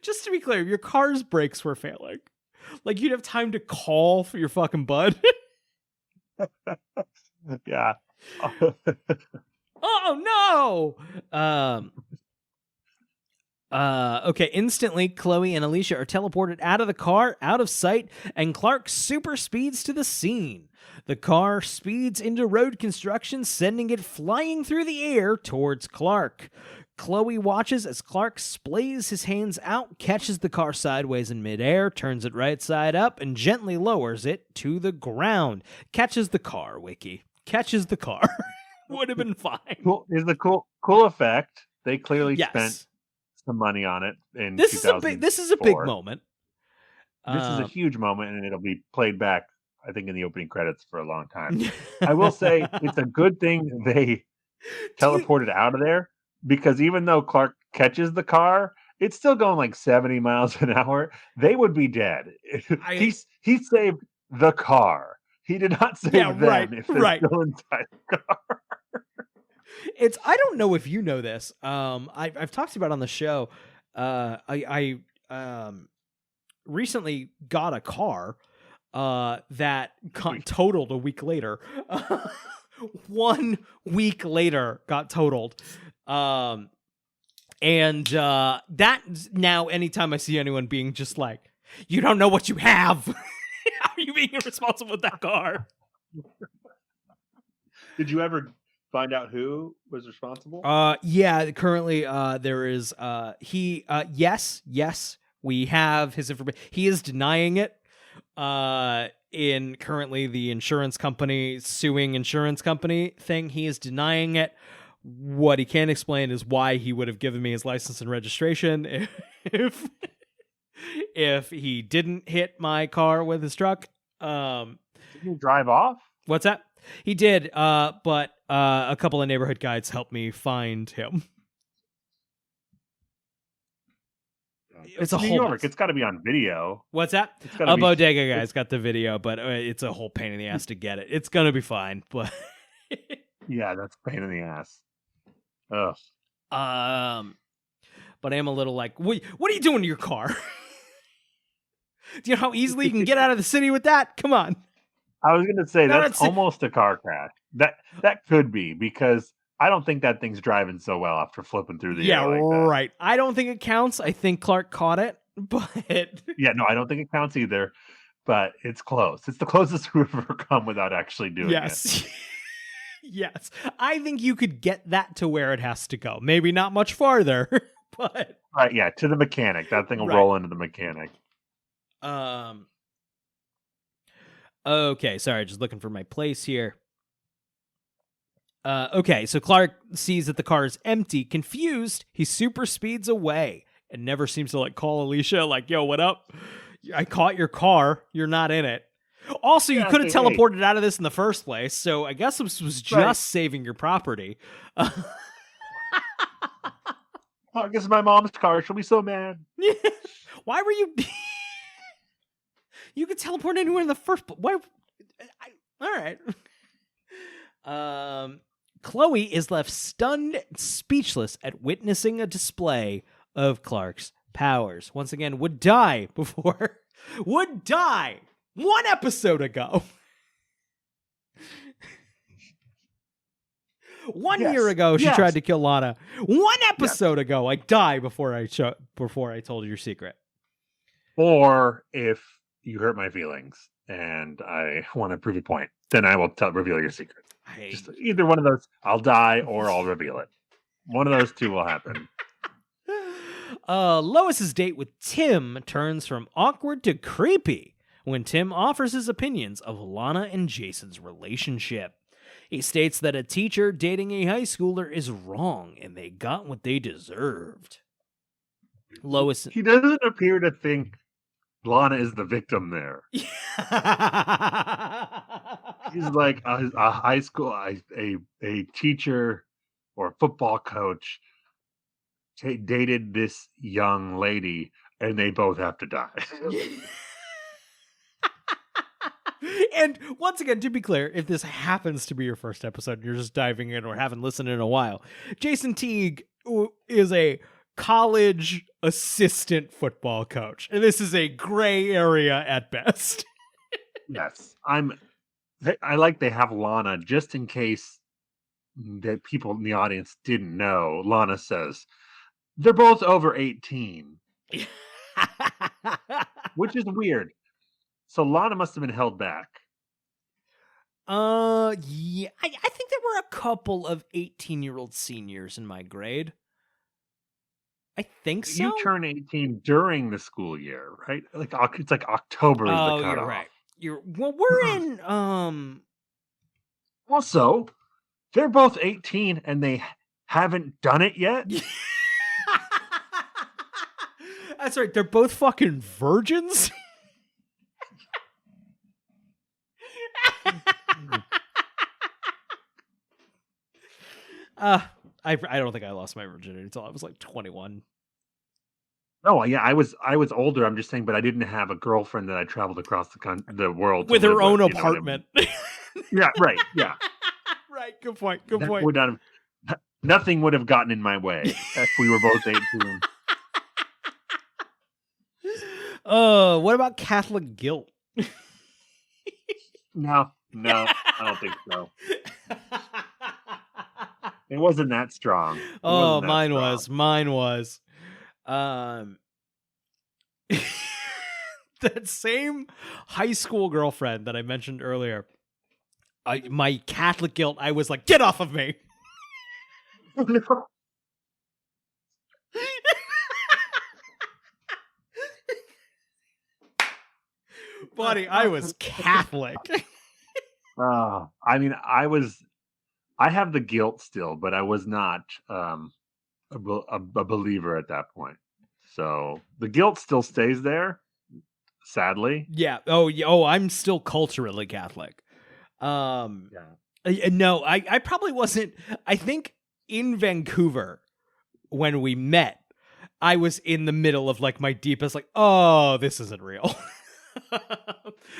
[SPEAKER 3] just to be clear, your car's brakes were failing. Like, you'd have time to call for your fucking bud.
[SPEAKER 4] Yeah.
[SPEAKER 3] Oh, no! Okay, instantly, Chloe and Alicia are teleported out of the car, out of sight, and Clark super speeds to the scene. The car speeds into road construction, sending it flying through the air towards Clark. Chloe watches as Clark splays his hands out, catches the car sideways in midair, turns it right side up, and gently lowers it to the ground. Catches the car, Wiki. Catches the car. Would have been fine.
[SPEAKER 4] Cool. Is the cool effect. They clearly
[SPEAKER 3] Yes.
[SPEAKER 4] spent some money on it in
[SPEAKER 3] This is a
[SPEAKER 4] 2004.
[SPEAKER 3] big moment.
[SPEAKER 4] This is a huge moment, and it'll be played back, I think, in the opening credits for a long time. I will say it's a good thing they teleported out of there, because even though Clark catches the car, it's still going like 70 miles an hour. They would be dead. He saved the car. He did not save them if they're still inside the car.
[SPEAKER 3] I don't know if you know this. I've talked about it on the show. I recently got a car that got totaled a week later. 1 week later got totaled. And that now anytime I see anyone being just like, you don't know what you have. How are you being irresponsible with that car?
[SPEAKER 4] Did you ever find out who was responsible?
[SPEAKER 3] Yeah, currently there is yes, we have his information. He is denying it. In currently the insurance company suing insurance company thing, he is denying it. What he can't explain is why he would have given me his license and registration if he didn't hit my car with his truck.
[SPEAKER 4] Didn't he drive off?
[SPEAKER 3] What's that? He did, but a couple of neighborhood guides helped me find him. It's a
[SPEAKER 4] New
[SPEAKER 3] whole
[SPEAKER 4] York.
[SPEAKER 3] mess.
[SPEAKER 4] It's got to be on video.
[SPEAKER 3] What's that? A bodega guy's got the video, but it's a whole pain in the ass to get it. It's gonna be fine, but
[SPEAKER 4] yeah, that's a pain in the ass. Ugh.
[SPEAKER 3] But I am a little like, what are you doing to your car? Do you know how easily you can get out of the city with that? Come on.
[SPEAKER 4] I was gonna say that's almost a car crash. That could be, because I don't think that thing's driving so well after flipping through the air like that.
[SPEAKER 3] Right. I don't think it counts. I think Clark caught it, but
[SPEAKER 4] yeah, no, I don't think it counts either. But it's close. It's the closest we've ever come without actually doing it.
[SPEAKER 3] Yes. I think you could get that to where it has to go. Maybe not much farther, but
[SPEAKER 4] right. Yeah, to the mechanic. That thing will roll into the mechanic.
[SPEAKER 3] Okay, sorry, just looking for my place here. Okay, so Clark sees that the car is empty. Confused, he super speeds away and never seems to call Alicia like, yo, what up? I caught your car. You're not in it. Also, you could have teleported out of this in the first place, so I guess this was just saving your property.
[SPEAKER 4] I guess it's my mom's car. She'll be so mad.
[SPEAKER 3] Why were you... You could teleport anywhere in the first place. Why? All right. Chloe is left stunned and speechless at witnessing a display of Clark's powers. Once again, would die 1 episode ago. 1 year ago, she tried to kill Lana. 1 episode ago, I die before I told your secret.
[SPEAKER 4] Or if you hurt my feelings and I want to prove a point, then I will reveal your secret. Just either one of those, I'll die or I'll reveal it. One of those two will happen.
[SPEAKER 3] Lois's date with Tim turns from awkward to creepy when Tim offers his opinions of Lana and Jason's relationship. He states that a teacher dating a high schooler is wrong and they got what they deserved. Lois...
[SPEAKER 4] He doesn't appear to think Lana is the victim there. He's like a high school, a teacher or a football coach dated this young lady, and they both have to die.
[SPEAKER 3] And once again, to be clear, if this happens to be your first episode and you're just diving in or haven't listened in a while, Jason Teague is a college assistant football coach. And this is a gray area at best.
[SPEAKER 4] Yes. I like they have Lana just in case that people in the audience didn't know. Lana says, they're both over 18, which is weird. So Lana must have been held back.
[SPEAKER 3] Yeah, I think there were a couple of 18-year-old seniors in my grade. I think so.
[SPEAKER 4] You turn 18 during the school year, right? Like it's like October is the cutoff.
[SPEAKER 3] You're right. We're in
[SPEAKER 4] Also, they're both 18 and they haven't done it yet.
[SPEAKER 3] That's right. They're both fucking virgins. I don't think I lost my virginity until I was like 21.
[SPEAKER 4] Oh yeah, I was older. I'm just saying, but I didn't have a girlfriend that I traveled across the world
[SPEAKER 3] with
[SPEAKER 4] to
[SPEAKER 3] her
[SPEAKER 4] live
[SPEAKER 3] own
[SPEAKER 4] with, you know
[SPEAKER 3] apartment.
[SPEAKER 4] what I mean? Yeah, right. Yeah,
[SPEAKER 3] right. Good point. Good
[SPEAKER 4] that
[SPEAKER 3] point.
[SPEAKER 4] would not have, nothing would have gotten in my way if we were both 18.
[SPEAKER 3] What about Catholic guilt?
[SPEAKER 4] No, I don't think so. It wasn't that strong.
[SPEAKER 3] Mine was. That same high school girlfriend that I mentioned earlier. My Catholic guilt, I was like, get off of me. Buddy, I was Catholic.
[SPEAKER 4] I mean, I have the guilt still, but I was not a believer at that point. So the guilt still stays there, sadly.
[SPEAKER 3] Yeah. Oh, I'm still culturally Catholic. No, I probably wasn't. I think in Vancouver when we met, I was in the middle of like my deepest, like, oh, this isn't real.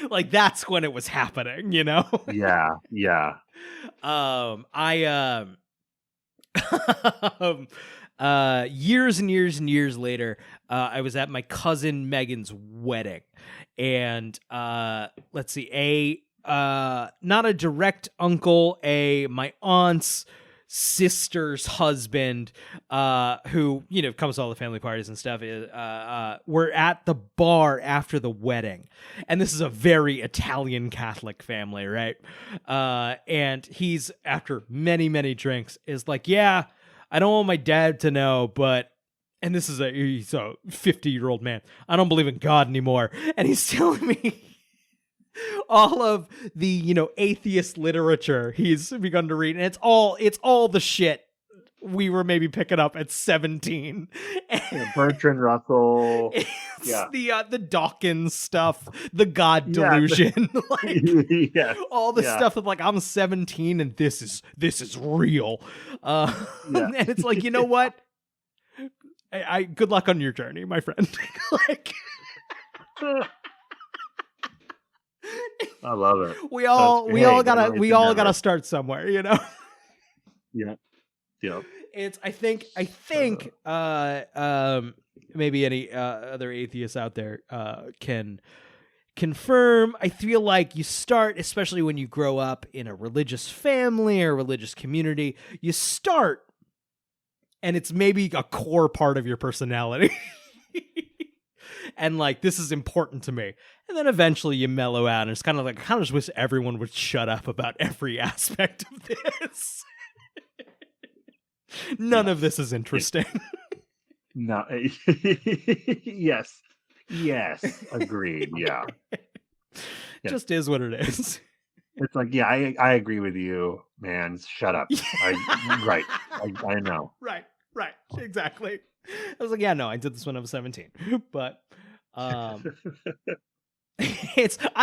[SPEAKER 3] Like that's when it was happening, you know?
[SPEAKER 4] Yeah.
[SPEAKER 3] Years and years and years later, I was at my cousin Megan's wedding, and let's see, not a direct uncle, my aunt's sister's husband, who, you know, comes to all the family parties and stuff, were at the bar after the wedding. And this is a very Italian Catholic family, right? And he's, after many, many drinks, is like, yeah, I don't want my dad to know, but, and he's a 50-year-old man, I don't believe in God anymore. And he's telling me all of the, you know, atheist literature he's begun to read, and it's all the shit we were maybe picking up at 17.
[SPEAKER 4] Bertrand Russell.
[SPEAKER 3] It's the Dawkins stuff, the God delusion, like all the stuff of like, I'm 17 and this is real. And it's like, you know what? I good luck on your journey, my friend. Like,
[SPEAKER 4] I love it.
[SPEAKER 3] We all gotta start somewhere, you know.
[SPEAKER 4] Yeah.
[SPEAKER 3] It's I think maybe any other atheists out there can confirm. I feel like you start, especially when you grow up in a religious family or religious community, you start, and it's maybe a core part of your personality. And like, this is important to me. And then eventually you mellow out, and it's kind of like, I kind of just wish everyone would shut up about every aspect of this. None of this is interesting.
[SPEAKER 4] No. Yes. Agreed. Yeah.
[SPEAKER 3] Just is what it is.
[SPEAKER 4] It's like, yeah, I agree with you, man. Shut up. Right. I know.
[SPEAKER 3] Right. Exactly. I was like, yeah, no, I did this when I was 17. But I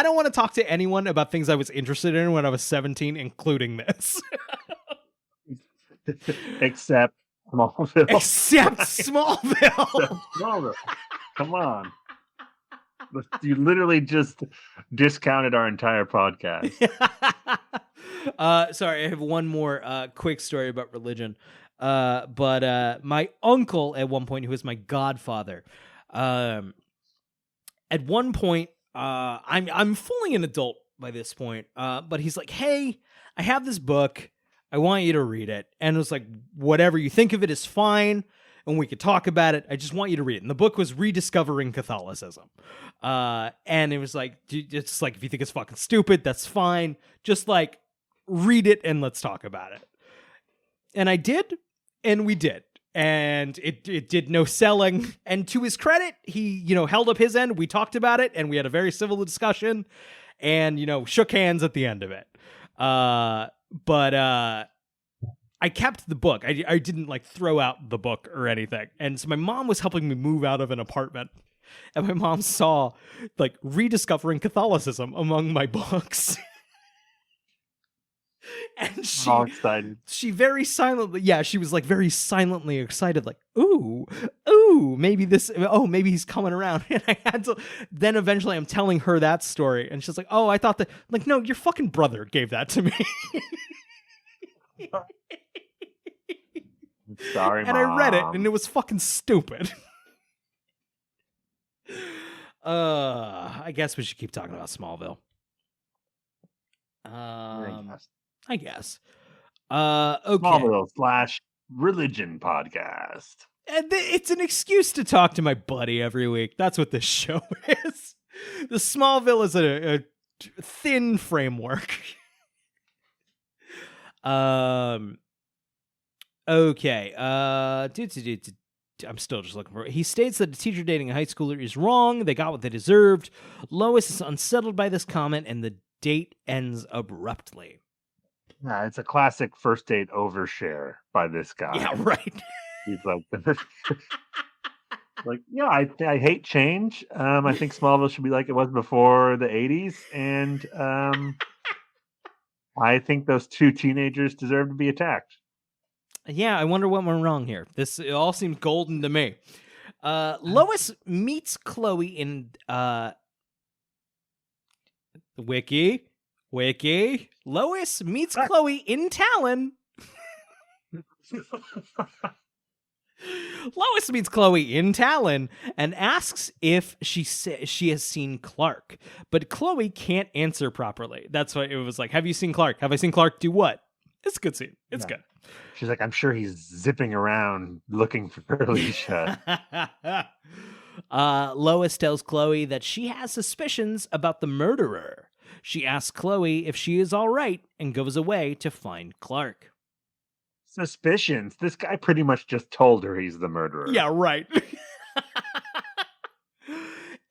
[SPEAKER 3] don't want to talk to anyone about things I was interested in when I was 17, including this.
[SPEAKER 4] Except Smallville.
[SPEAKER 3] Except Smallville.
[SPEAKER 4] Come on. You literally just discounted our entire podcast.
[SPEAKER 3] Sorry, I have one more quick story about religion. But my uncle at one point, who was my godfather, at one point, I'm fully an adult by this point, but he's like, "Hey, I have this book. I want you to read it." And it was like, "Whatever you think of it is fine, and we could talk about it. I just want you to read it." And the book was Rediscovering Catholicism. And it was like, it's like, if you think it's fucking stupid, that's fine. Just like read it and let's talk about it. And I did, and we did. And it did no selling. And to his credit, he, held up his end. We talked about it, and we had a very civil discussion, and, shook hands at the end of it. But I kept the book. I didn't like throw out the book or anything. And so my mom was helping me move out of an apartment. And my mom saw like Rediscovering Catholicism among my books. And
[SPEAKER 4] All excited.
[SPEAKER 3] She very silently, she was like very silently excited, like, ooh, maybe he's coming around. And I had to, then eventually I'm telling her that story. And she's like, oh, I thought that, like, no, your fucking brother gave that to me.
[SPEAKER 4] Sorry,
[SPEAKER 3] and
[SPEAKER 4] Mom.
[SPEAKER 3] I read it, and it was fucking stupid. I guess we should keep talking about Smallville. I guess. Okay.
[SPEAKER 4] Smallville / religion podcast.
[SPEAKER 3] And it's an excuse to talk to my buddy every week. That's what this show is. The Smallville is a thin framework. Okay. I'm still just looking for it. He states that a teacher dating a high schooler is wrong. They got what they deserved. Lois is unsettled by this comment, and the date ends abruptly.
[SPEAKER 4] Yeah, it's a classic first date overshare by this guy.
[SPEAKER 3] Yeah, right.
[SPEAKER 4] He's like, I hate change. I think Smallville should be like it was before the 80s. And I think those two teenagers deserve to be attacked.
[SPEAKER 3] Yeah, I wonder what went wrong here. It all seems golden to me. Lois meets Chloe in Wiki. Lois meets Chloe in Talon. Lois meets Chloe in Talon and asks if she has seen Clark, but Chloe can't answer properly. That's why it was like, "Have you seen Clark? Have I seen Clark do what?" It's a good scene. It's good.
[SPEAKER 4] She's like, "I'm sure he's zipping around looking for Alicia."
[SPEAKER 3] Lois tells Chloe that she has suspicions about the murderer. She asks Chloe if she is all right and goes away to find Clark.
[SPEAKER 4] Suspicions? This guy pretty much just told her he's the murderer.
[SPEAKER 3] Yeah, right.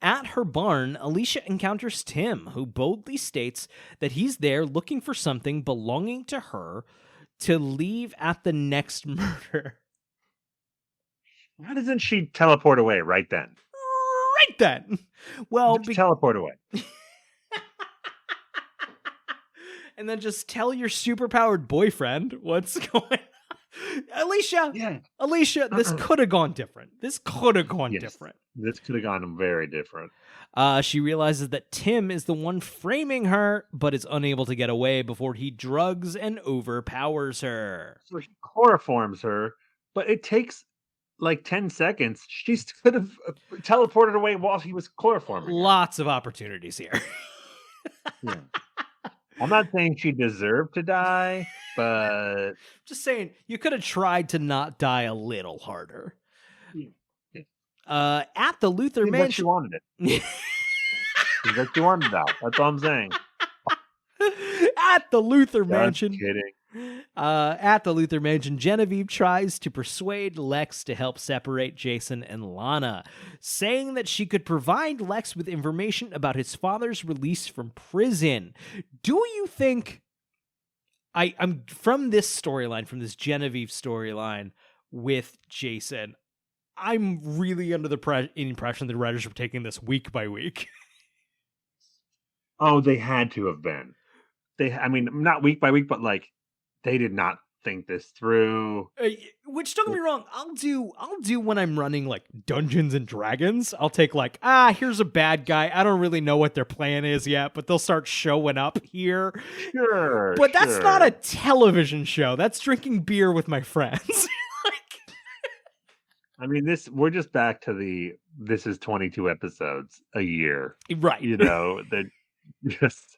[SPEAKER 3] At her barn, Alicia encounters Tim, who boldly states that he's there looking for something belonging to her to leave at the next murder.
[SPEAKER 4] Why doesn't she teleport away right then?
[SPEAKER 3] Right then. Well,
[SPEAKER 4] teleport away.
[SPEAKER 3] And then just tell your superpowered boyfriend what's going on. Alicia, this could have gone different. This could have gone different.
[SPEAKER 4] This could have gone very different.
[SPEAKER 3] She realizes that Tim is the one framing her, but is unable to get away before he drugs and overpowers her.
[SPEAKER 4] So he chloroforms her, but it takes like 10 seconds. She could have teleported away while he was chloroforming her.
[SPEAKER 3] Lots of opportunities here.
[SPEAKER 4] Yeah. I'm not saying she deserved to die, but...
[SPEAKER 3] Just saying, you could have tried to not die a little harder.
[SPEAKER 4] Yeah.
[SPEAKER 3] At the Luther Mansion...
[SPEAKER 4] She wanted it. She wanted that. That's all I'm saying.
[SPEAKER 3] At the Luther Mansion...
[SPEAKER 4] Just kidding.
[SPEAKER 3] At the Luther Mansion, Genevieve tries to persuade Lex to help separate Jason and Lana, saying that she could provide Lex with information about his father's release from prison. Do you think... I'm from this storyline, from this Genevieve storyline with Jason, I'm really under the impression that writers were taking this week by week.
[SPEAKER 4] Oh, they had to have been. Not week by week, but like, they did not think this through.
[SPEAKER 3] Which, don't get me wrong, I'll do when I'm running like Dungeons and Dragons. I'll take like, here's a bad guy. I don't really know what their plan is yet, but they'll start showing up here.
[SPEAKER 4] Sure.
[SPEAKER 3] But that's not a television show. That's drinking beer with my friends.
[SPEAKER 4] I mean, we're just back to this is 22 episodes a year.
[SPEAKER 3] Right.
[SPEAKER 4] You know, that just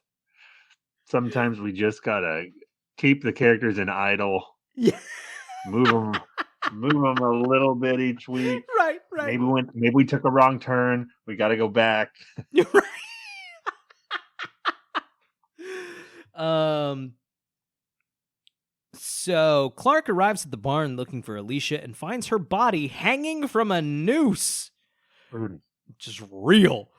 [SPEAKER 4] sometimes we just gotta keep the characters in idle.
[SPEAKER 3] Yeah.
[SPEAKER 4] Move them a little bit each week.
[SPEAKER 3] Right.
[SPEAKER 4] Maybe we took a wrong turn. We got to go back.
[SPEAKER 3] Right. So Clark arrives at the barn looking for Alicia and finds her body hanging from a noose. Which is real.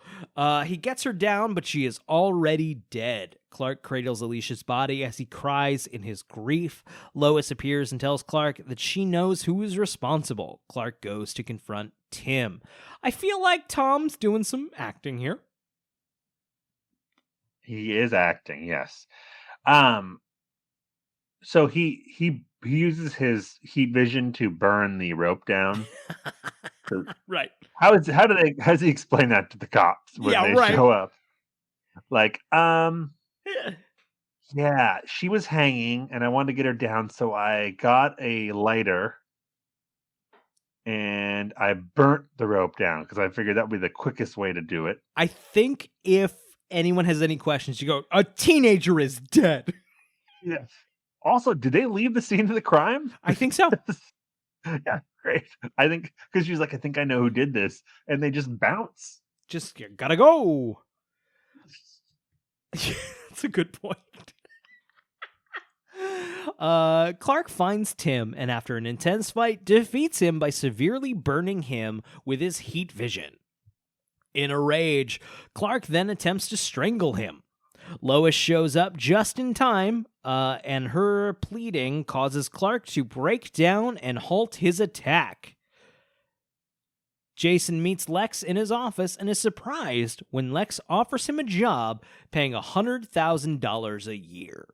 [SPEAKER 3] He gets her down, but she is already dead. Clark cradles Alicia's body as he cries in his grief. Lois appears and tells Clark that she knows who is responsible. Clark goes to confront Tim. I feel like Tom's doing some acting here.
[SPEAKER 4] He is acting, yes. So he uses his heat vision to burn the rope down.
[SPEAKER 3] Right.
[SPEAKER 4] How does he explain that to the cops when they show up? Like, yeah, she was hanging and I wanted to get her down, so I got a lighter and I burnt the rope down because I figured that would be the quickest way to do it.
[SPEAKER 3] I think if anyone has any questions, you go, a teenager is dead.
[SPEAKER 4] Yes. Also, did they leave the scene of the crime?
[SPEAKER 3] I think so.
[SPEAKER 4] Yeah, great. I think because she's like, I think I know who did this, and they just bounce.
[SPEAKER 3] Just gotta go. That's a good point. Clark finds Tim, and after an intense fight, defeats him by severely burning him with his heat vision. In a rage, Clark then attempts to strangle him. Lois shows up just in time, and her pleading causes Clark to break down and halt his attack. Jason meets Lex in his office and is surprised when Lex offers him a job paying $100,000 a year.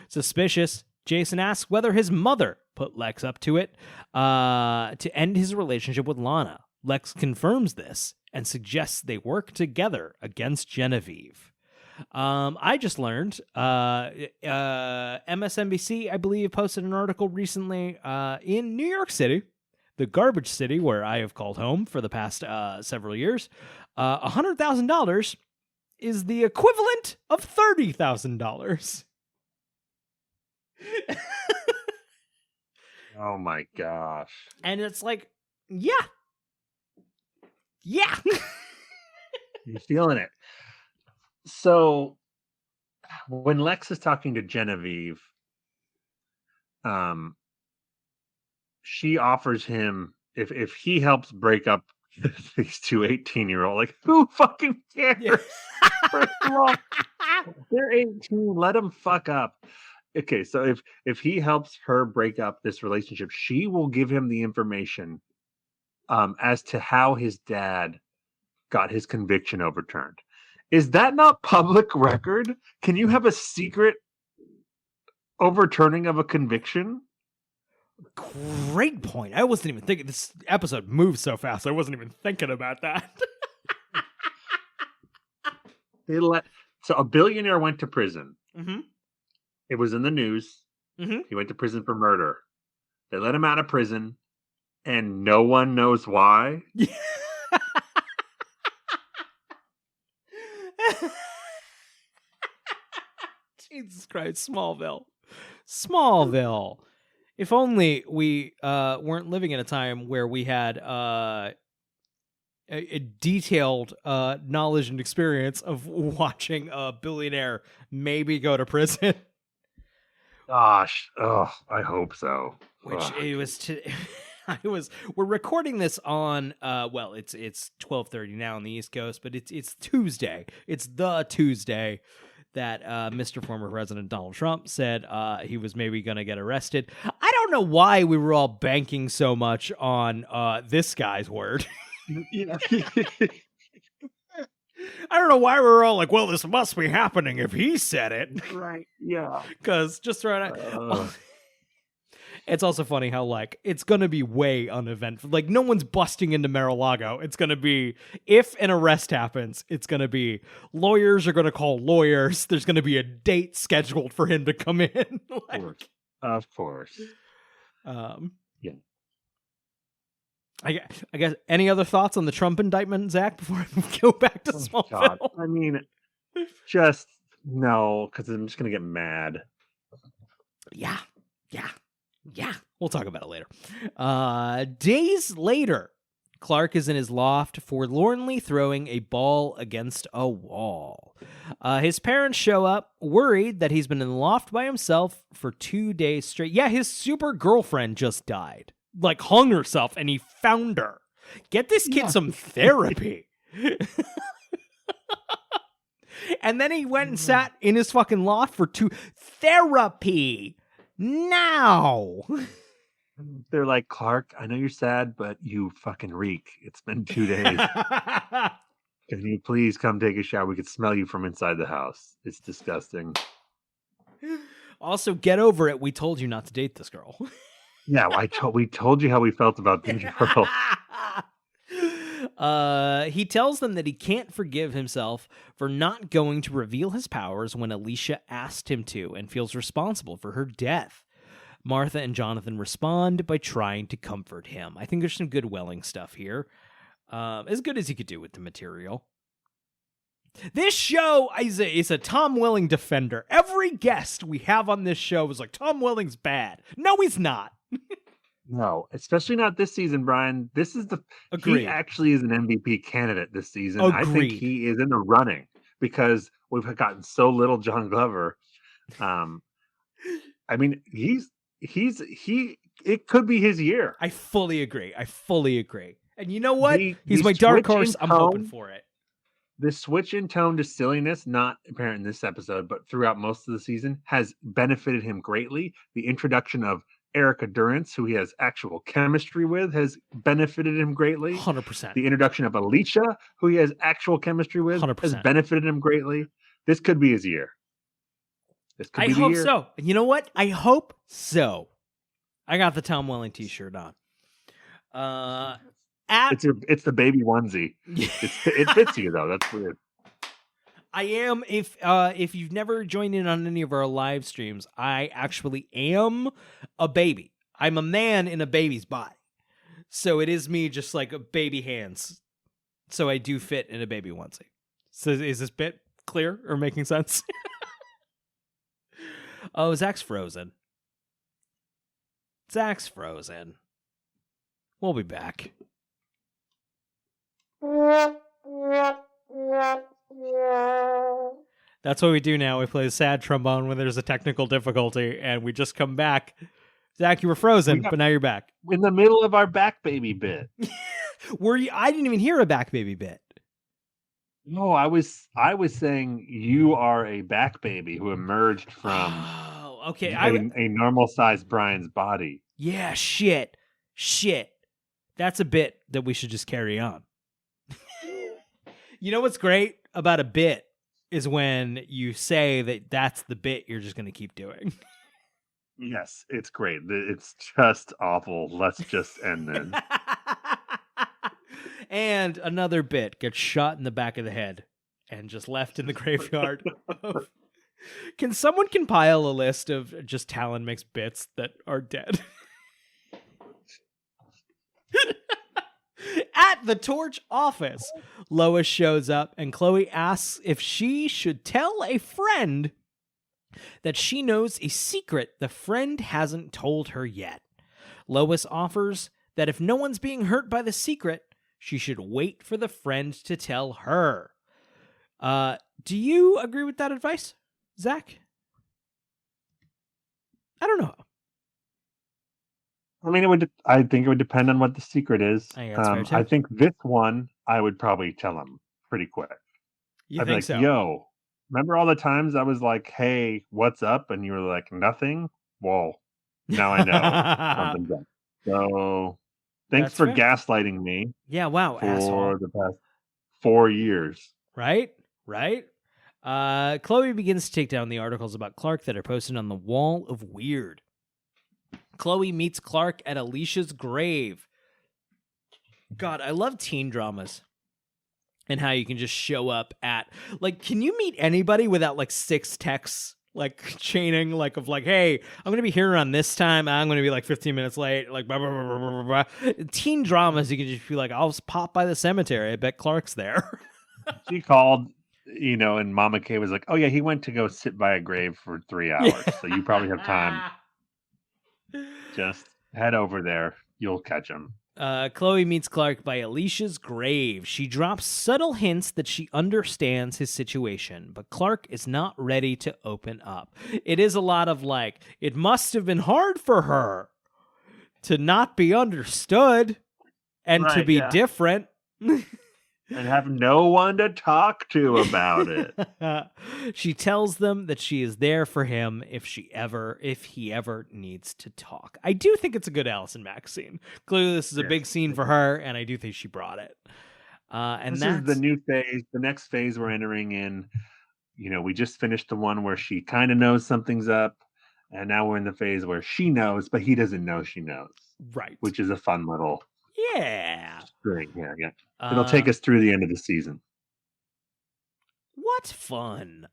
[SPEAKER 3] Suspicious, Jason asks whether his mother put Lex up to it to end his relationship with Lana. Lex confirms this and suggests they work together against Genevieve. I just learned MSNBC, I believe, posted an article recently in New York City, the garbage city where I have called home for the past several years. $100,000 is the equivalent of $30,000.
[SPEAKER 4] Oh my gosh.
[SPEAKER 3] And it's like, yeah.
[SPEAKER 4] You're feeling it. So when Lex is talking to Genevieve, she offers him if he helps break up these two 18-year-old, like, who fucking cares? Yeah. First of all, they're 18, let them fuck up. Okay, so if he helps her break up this relationship, she will give him the information as to how his dad got his conviction overturned. Is that not public record? Can you have a secret overturning of a conviction?
[SPEAKER 3] Great point. I wasn't even thinking. This episode moved so fast, I wasn't even thinking about that.
[SPEAKER 4] So a billionaire went to prison.
[SPEAKER 3] Mm-hmm.
[SPEAKER 4] It was in the news.
[SPEAKER 3] Mm-hmm.
[SPEAKER 4] He went to prison for murder. They let him out of prison, and no one knows why.
[SPEAKER 3] Jesus Christ, Smallville. If only we weren't living in a time where we had a detailed knowledge and experience of watching a billionaire maybe go to prison.
[SPEAKER 4] Gosh, I hope so.
[SPEAKER 3] Which it was. We're recording this on. It's 12:30 now on the East Coast, but it's Tuesday. It's the Tuesday that Mr. Former President Donald Trump said he was maybe going to get arrested. I don't know why we were all banking so much on this guy's word.
[SPEAKER 4] Yeah.
[SPEAKER 3] I don't know why we were all like, well, this must be happening if he said it.
[SPEAKER 4] Right, yeah.
[SPEAKER 3] Because just throwing out... It's also funny how, like, it's going to be way uneventful. Like, no one's busting into Mar-a-Lago. It's going to be, if an arrest happens, it's going to be lawyers are going to call lawyers. There's going to be a date scheduled for him to come in. Like,
[SPEAKER 4] of course.
[SPEAKER 3] Yeah. I guess, any other thoughts on the Trump indictment, Zach, before I go back to Smallville?
[SPEAKER 4] God. I mean, just no, because I'm just going to get mad.
[SPEAKER 3] Yeah. We'll talk about it later. Days later, Clark is in his loft, forlornly throwing a ball against a wall. His parents show up, worried that he's been in the loft by himself for 2 days straight. Yeah, his super girlfriend just died. Like, hung herself, and he found her. Get this kid some therapy. And then he went and sat in his fucking loft for therapy. Now.
[SPEAKER 4] They're like, Clark, I know you're sad, but you fucking reek. It's been 2 days. Can you please come take a shower? We could smell you from inside the house. It's disgusting.
[SPEAKER 3] Also, get over it. We told you not to date this girl.
[SPEAKER 4] Yeah, we told you how we felt about the girl.
[SPEAKER 3] He tells them that he can't forgive himself for not going to reveal his powers when Alicia asked him to, and feels responsible for her death. Martha and Jonathan respond by trying to comfort him. I think there's some good Welling stuff here. As good as he could do with the material. This show is a Tom Welling defender. Every guest we have on this show is like, Tom Welling's bad. No, he's not.
[SPEAKER 4] No, especially not this season, Brian. This is
[SPEAKER 3] Agreed.
[SPEAKER 4] He actually is an MVP candidate this season.
[SPEAKER 3] Agreed.
[SPEAKER 4] I think he is in the running because we've gotten so little John Glover. I mean, it could be his year.
[SPEAKER 3] I fully agree. And you know what? He's my dark horse. I'm hoping for it.
[SPEAKER 4] The switch in tone to silliness, not apparent in this episode, but throughout most of the season, has benefited him greatly. The introduction of Erica Durance, who he has actual chemistry with, has benefited him greatly.
[SPEAKER 3] 100%.
[SPEAKER 4] The introduction of Alicia, who he has actual chemistry with,
[SPEAKER 3] 100%.
[SPEAKER 4] has benefited him greatly. This could be his year.
[SPEAKER 3] I hope so. And you know what? I hope so. I got the Tom Welling t-shirt on.
[SPEAKER 4] It's the baby onesie. It fits you though. That's weird.
[SPEAKER 3] I am. If you've never joined in on any of our live streams, I actually am a baby. I'm a man in a baby's body, so it is me, just like a baby hands. So I do fit in a baby onesie. So is this bit clear or making sense? Oh, Zach's frozen. We'll be back. That's what we do now. We play the sad trombone when there's a technical difficulty, and we just come back. Zach, you were frozen, but now you're back.
[SPEAKER 4] In the middle of our back baby bit.
[SPEAKER 3] Were you? I didn't even hear a back baby bit.
[SPEAKER 4] No, I was saying you are a back baby who emerged from a normal sized Brian's body.
[SPEAKER 3] Yeah, shit. That's a bit that we should just carry on. You know what's great about a bit is when you say that that's the bit you're just going to keep doing.
[SPEAKER 4] Yes, it's great. It's just awful. Let's just end then.
[SPEAKER 3] And another bit gets shot in the back of the head and just left in the graveyard. Can someone compile a list of just Talon Mix bits that are dead? At the Torch office, Lois shows up and Chloe asks if she should tell a friend that she knows a secret the friend hasn't told her yet. Lois offers that if no one's being hurt by the secret, she should wait for the friend to tell her. Do you agree with that advice, Zach? I don't know.
[SPEAKER 4] I mean, I think it would depend on what the secret is.
[SPEAKER 3] I
[SPEAKER 4] think this one, I would probably tell him pretty quick.
[SPEAKER 3] You
[SPEAKER 4] I'd
[SPEAKER 3] think
[SPEAKER 4] be like,
[SPEAKER 3] so?
[SPEAKER 4] Yo, remember all the times I was like, hey, what's up? And you were like, nothing? Well, now I know. Something's up. So thanks for gaslighting me.
[SPEAKER 3] Yeah, wow,
[SPEAKER 4] for
[SPEAKER 3] asshole.
[SPEAKER 4] the past 4 years.
[SPEAKER 3] Right? Chloe begins to take down the articles about Clark that are posted on the Wall of Weird. Chloe meets Clark at Alicia's grave. God, I love teen dramas. And how you can just show up at, like, can you meet anybody without, like, 6 texts, like, chaining, like, of, like, hey, I'm going to be here around this time. I'm going to be, like, 15 minutes late. Like, blah, blah, blah, blah, blah, blah. Teen dramas, you can just be like, I'll just pop by the cemetery. I bet Clark's there.
[SPEAKER 4] She called, and Mama K was like, oh, yeah, he went to go sit by a grave for 3 hours. So you probably have time. Just head over there. You'll catch him.
[SPEAKER 3] Chloe meets Clark by Alicia's grave. She drops subtle hints that she understands his situation, but Clark is not ready to open up. It is a lot of like, it must have been hard for her to not be understood and to be different.
[SPEAKER 4] And have no one to talk to about it.
[SPEAKER 3] She tells them that she is there for him if he ever needs to talk. I do think it's a good Allison Mack scene. Clearly, this is a big scene for her, and I do think she brought it. And
[SPEAKER 4] this is the new phase, the next phase we're entering in. We just finished the one where she kind of knows something's up, and now we're in the phase where she knows, but he doesn't know she knows.
[SPEAKER 3] Right.
[SPEAKER 4] Which is a fun little string here. Yeah. It'll take us through the end of the season.
[SPEAKER 3] What fun.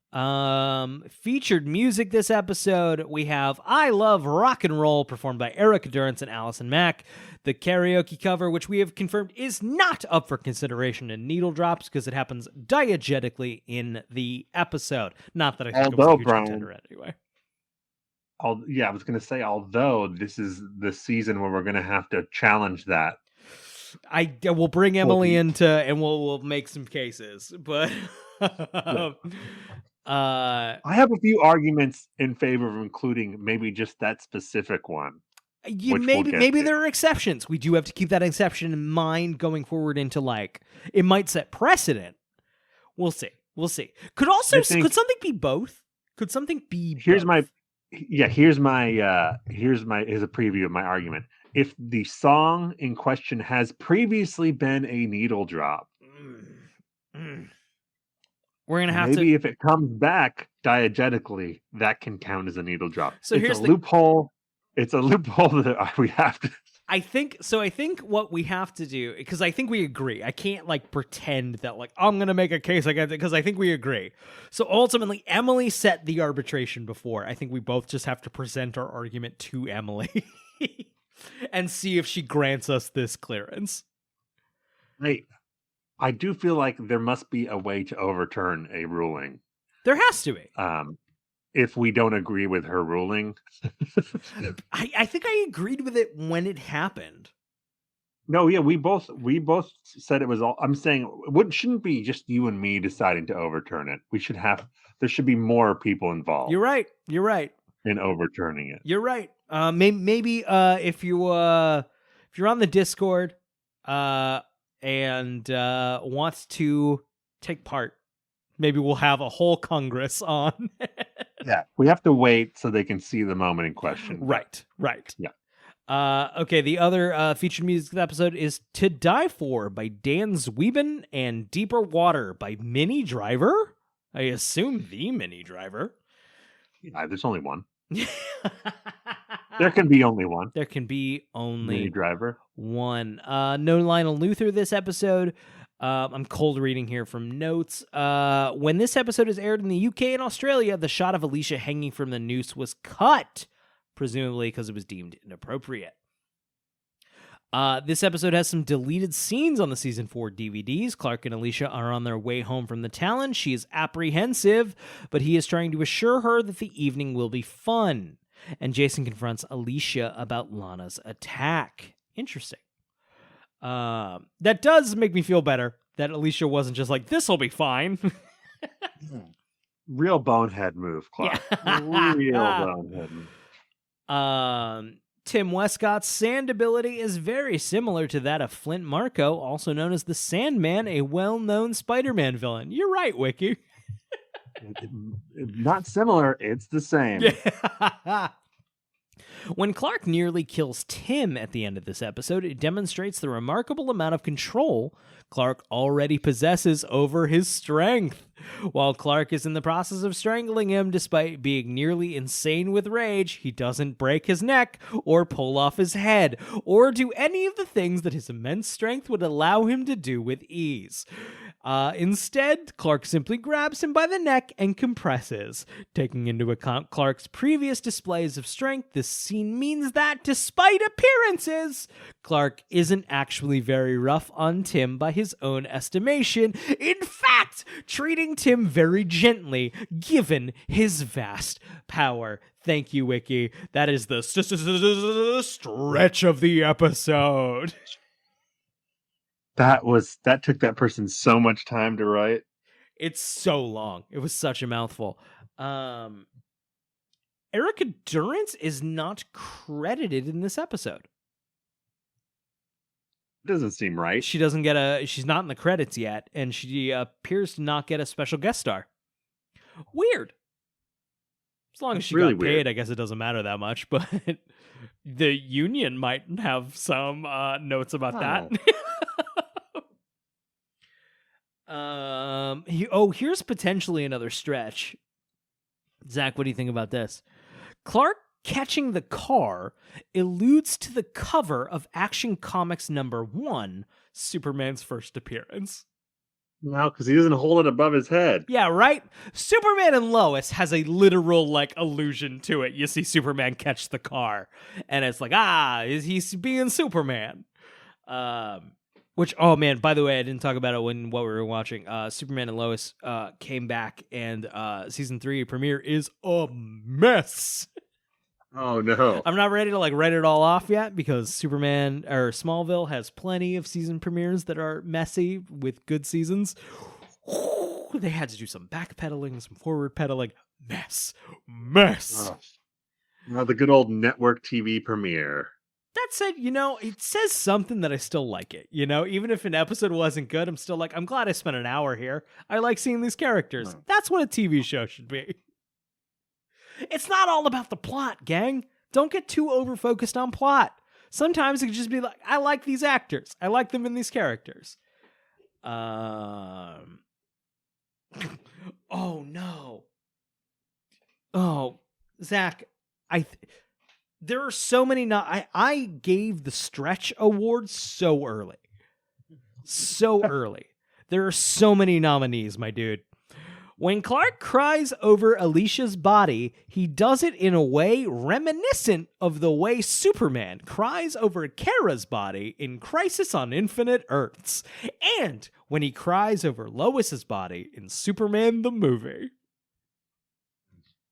[SPEAKER 3] Featured music this episode. We have I Love Rock and Roll performed by Erica Durance and Allison Mack. The karaoke cover, which we have confirmed is not up for consideration in Needle Drops because it happens diegetically in the episode. Not that I think it was a huge contender anyway.
[SPEAKER 4] I was going to say, although this is the season where we're going to have to challenge that.
[SPEAKER 3] I will bring Emily into, and we'll make some cases, but
[SPEAKER 4] I have a few arguments in favor of including maybe just that specific one.
[SPEAKER 3] Maybe there are exceptions. We do have to keep that exception in mind going forward into like it might set precedent. We'll see. Could something be both? Could something be?
[SPEAKER 4] Here's a preview of my argument. If the song in question has previously been a needle drop,
[SPEAKER 3] we're gonna have
[SPEAKER 4] maybe if it comes back diegetically, that can count as a needle drop.
[SPEAKER 3] So
[SPEAKER 4] it's a loophole. It's a loophole that we have to.
[SPEAKER 3] I think what we have to do, because I think we agree. I can't like pretend that like I'm gonna make a case against it because I think we agree. So ultimately, Emily set the arbitration before. I think we both just have to present our argument to Emily. And see if she grants us this clearance.
[SPEAKER 4] I do feel like there must be a way to overturn a ruling.
[SPEAKER 3] There has to be.
[SPEAKER 4] If we don't agree with her ruling.
[SPEAKER 3] I think I agreed with it when it happened.
[SPEAKER 4] No, yeah, we both said it was all. I'm saying it shouldn't be just you and me deciding to overturn it. There should be more people involved.
[SPEAKER 3] You're right.
[SPEAKER 4] In overturning it.
[SPEAKER 3] You're right. Maybe if you're on the Discord and wants to take part, maybe we'll have a whole Congress on.
[SPEAKER 4] Yeah, we have to wait so they can see the moment in question.
[SPEAKER 3] Right.
[SPEAKER 4] Yeah.
[SPEAKER 3] Okay, the other featured music of the episode is To Die For by Dan Zwieben and Deeper Water by Minnie Driver. I assume the Minnie Driver.
[SPEAKER 4] Yeah, there's only one. There can be only one.
[SPEAKER 3] There can be only
[SPEAKER 4] Minnie Driver.
[SPEAKER 3] One. No Lionel Luther this episode. I'm cold reading here from notes. When this episode is aired in the UK and Australia, the shot of Alicia hanging from the noose was cut, presumably because it was deemed inappropriate. This episode has some deleted scenes on the season 4 DVDs. Clark and Alicia are on their way home from the Talon. She is apprehensive, but he is trying to assure her that the evening will be fun. And Jason confronts Alicia about Lana's attack. Interesting. That does make me feel better that Alicia wasn't just like, this'll be fine.
[SPEAKER 4] Real bonehead move, Clark. Yeah. Real bonehead move.
[SPEAKER 3] Tim Westcott's sand ability is very similar to that of Flint Marko, also known as the Sandman, a well-known Spider-Man villain. You're right, Wiki.
[SPEAKER 4] Not similar, it's the same.
[SPEAKER 3] Yeah. When Clark nearly kills Tim at the end of this episode, it demonstrates the remarkable amount of control Clark already possesses over his strength. While Clark is in the process of strangling him, despite being nearly insane with rage, he doesn't break his neck or pull off his head or do any of the things that his immense strength would allow him to do with ease. Instead, Clark simply grabs him by the neck and compresses. Taking into account Clark's previous displays of strength, this scene means that, despite appearances, Clark isn't actually very rough on Tim by his own estimation. In fact, treating Tim very gently, given his vast power. Thank you, Wiki. That is the stretch of the episode.
[SPEAKER 4] That took that person so much time to write.
[SPEAKER 3] It's so long. It was such a mouthful. Erica Durance is not credited in this episode.
[SPEAKER 4] Doesn't seem right.
[SPEAKER 3] She doesn't get she's not in the credits yet, and she appears to not get a special guest star. Weird. As long as she
[SPEAKER 4] Really
[SPEAKER 3] got paid,
[SPEAKER 4] weird.
[SPEAKER 3] I guess it doesn't matter that much, but the union might have some notes about that. Here's potentially another stretch. Zach, what do you think about this? Clark catching the car alludes to the cover of Action Comics #1, Superman's first appearance.
[SPEAKER 4] No, because he doesn't hold it above his head.
[SPEAKER 3] Yeah, right? Superman and Lois has a literal, allusion to it. You see Superman catch the car, and it's like, he's being Superman. Which, oh man, by the way, I didn't talk about it what we were watching. Superman and Lois came back, and season 3 premiere is a mess.
[SPEAKER 4] Oh no.
[SPEAKER 3] I'm not ready to write it all off yet, because Superman or Smallville has plenty of season premieres that are messy with good seasons. They had to do some backpedaling, some forward pedaling. Mess.
[SPEAKER 4] Oh, the good old network TV premiere.
[SPEAKER 3] That said, it says something that I still like it. Even if an episode wasn't good, I'm still I'm glad I spent an hour here. I like seeing these characters.
[SPEAKER 4] Oh.
[SPEAKER 3] That's what a TV show should be. It's not all about the plot, gang. Don't get too over-focused on plot. Sometimes it can just be I like these actors. I like them in these characters. Oh, no. Oh, Zach, there are so many. I gave the Stretch Award so early. So early. There are so many nominees, my dude. When Clark cries over Alicia's body, he does it in a way reminiscent of the way Superman cries over Kara's body in Crisis on Infinite Earths, and when he cries over Lois's body in Superman the movie.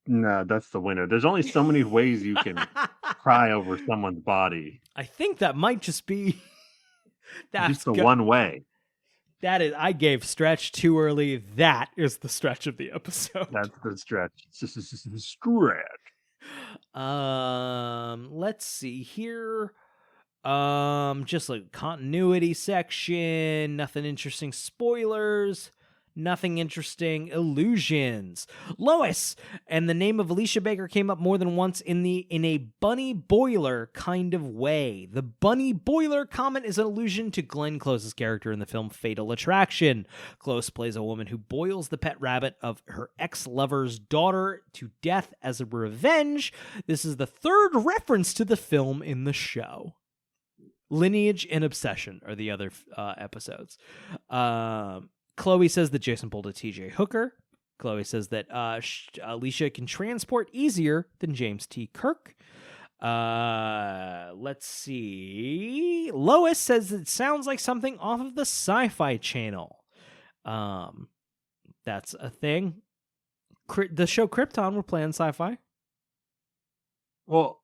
[SPEAKER 4] No, that's the winner. There's only so many ways you can cry over someone's body.
[SPEAKER 3] I think that might just be
[SPEAKER 4] Just the one way.
[SPEAKER 3] That is, I gave Stretch too early. That is the stretch of the episode.
[SPEAKER 4] That's the stretch. Stretch.
[SPEAKER 3] Let's see here. Just continuity section. Nothing interesting. Spoilers. Nothing interesting. Illusions. Lois and the name of Alicia Baker came up more than once in a Bunny Boiler kind of way. The Bunny Boiler comment is an allusion to Glenn Close's character in the film Fatal Attraction. Close plays a woman who boils the pet rabbit of her ex-lover's daughter to death as a revenge. This is the third reference to the film in the show. Lineage and Obsession are the other episodes. Chloe says that Jason pulled a TJ Hooker. Chloe says that Alicia can transport easier than James T. Kirk. Let's see. Lois says it sounds like something off of the Sci-Fi Channel. That's a thing. The show Krypton will play on Sci-Fi.
[SPEAKER 4] Well,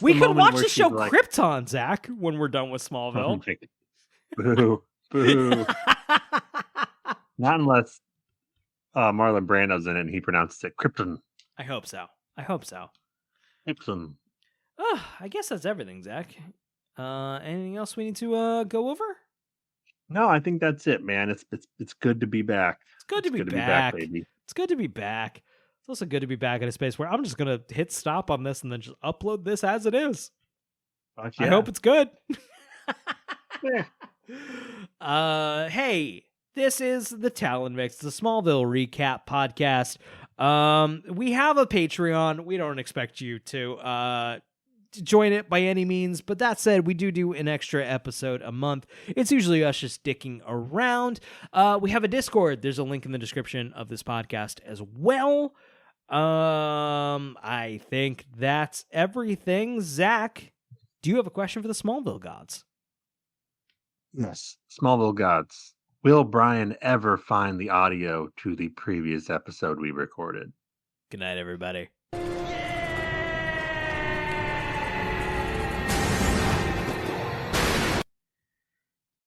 [SPEAKER 3] we could watch the show Krypton, Zach, when we're done with Smallville.
[SPEAKER 4] Boo. Boo. Not unless Marlon Brando's in it and he pronounces it Krypton.
[SPEAKER 3] I hope so.
[SPEAKER 4] Krypton.
[SPEAKER 3] I guess that's everything, Zach. Anything else we need to go over?
[SPEAKER 4] No, I think that's it, man. It's good to be back.
[SPEAKER 3] It's good to be back,
[SPEAKER 4] baby.
[SPEAKER 3] It's good to be back. It's also good to be back in a space where I'm just going to hit stop on this and then just upload this as it is.
[SPEAKER 4] Fuck
[SPEAKER 3] I
[SPEAKER 4] yeah.
[SPEAKER 3] hope it's good.
[SPEAKER 4] Yeah.
[SPEAKER 3] Hey, this is the Talon Mix, the Smallville recap podcast. We have a Patreon. We don't expect you to join it by any means, but that said, we do an extra episode a month. It's usually us just dicking around. We have a Discord. There's a link in the description of this podcast as well. I think that's everything. Zach, do you have a question for the Smallville gods?
[SPEAKER 4] Yes. Smallville gods. Will Brian ever find the audio to the previous episode we recorded?
[SPEAKER 3] Good night, everybody.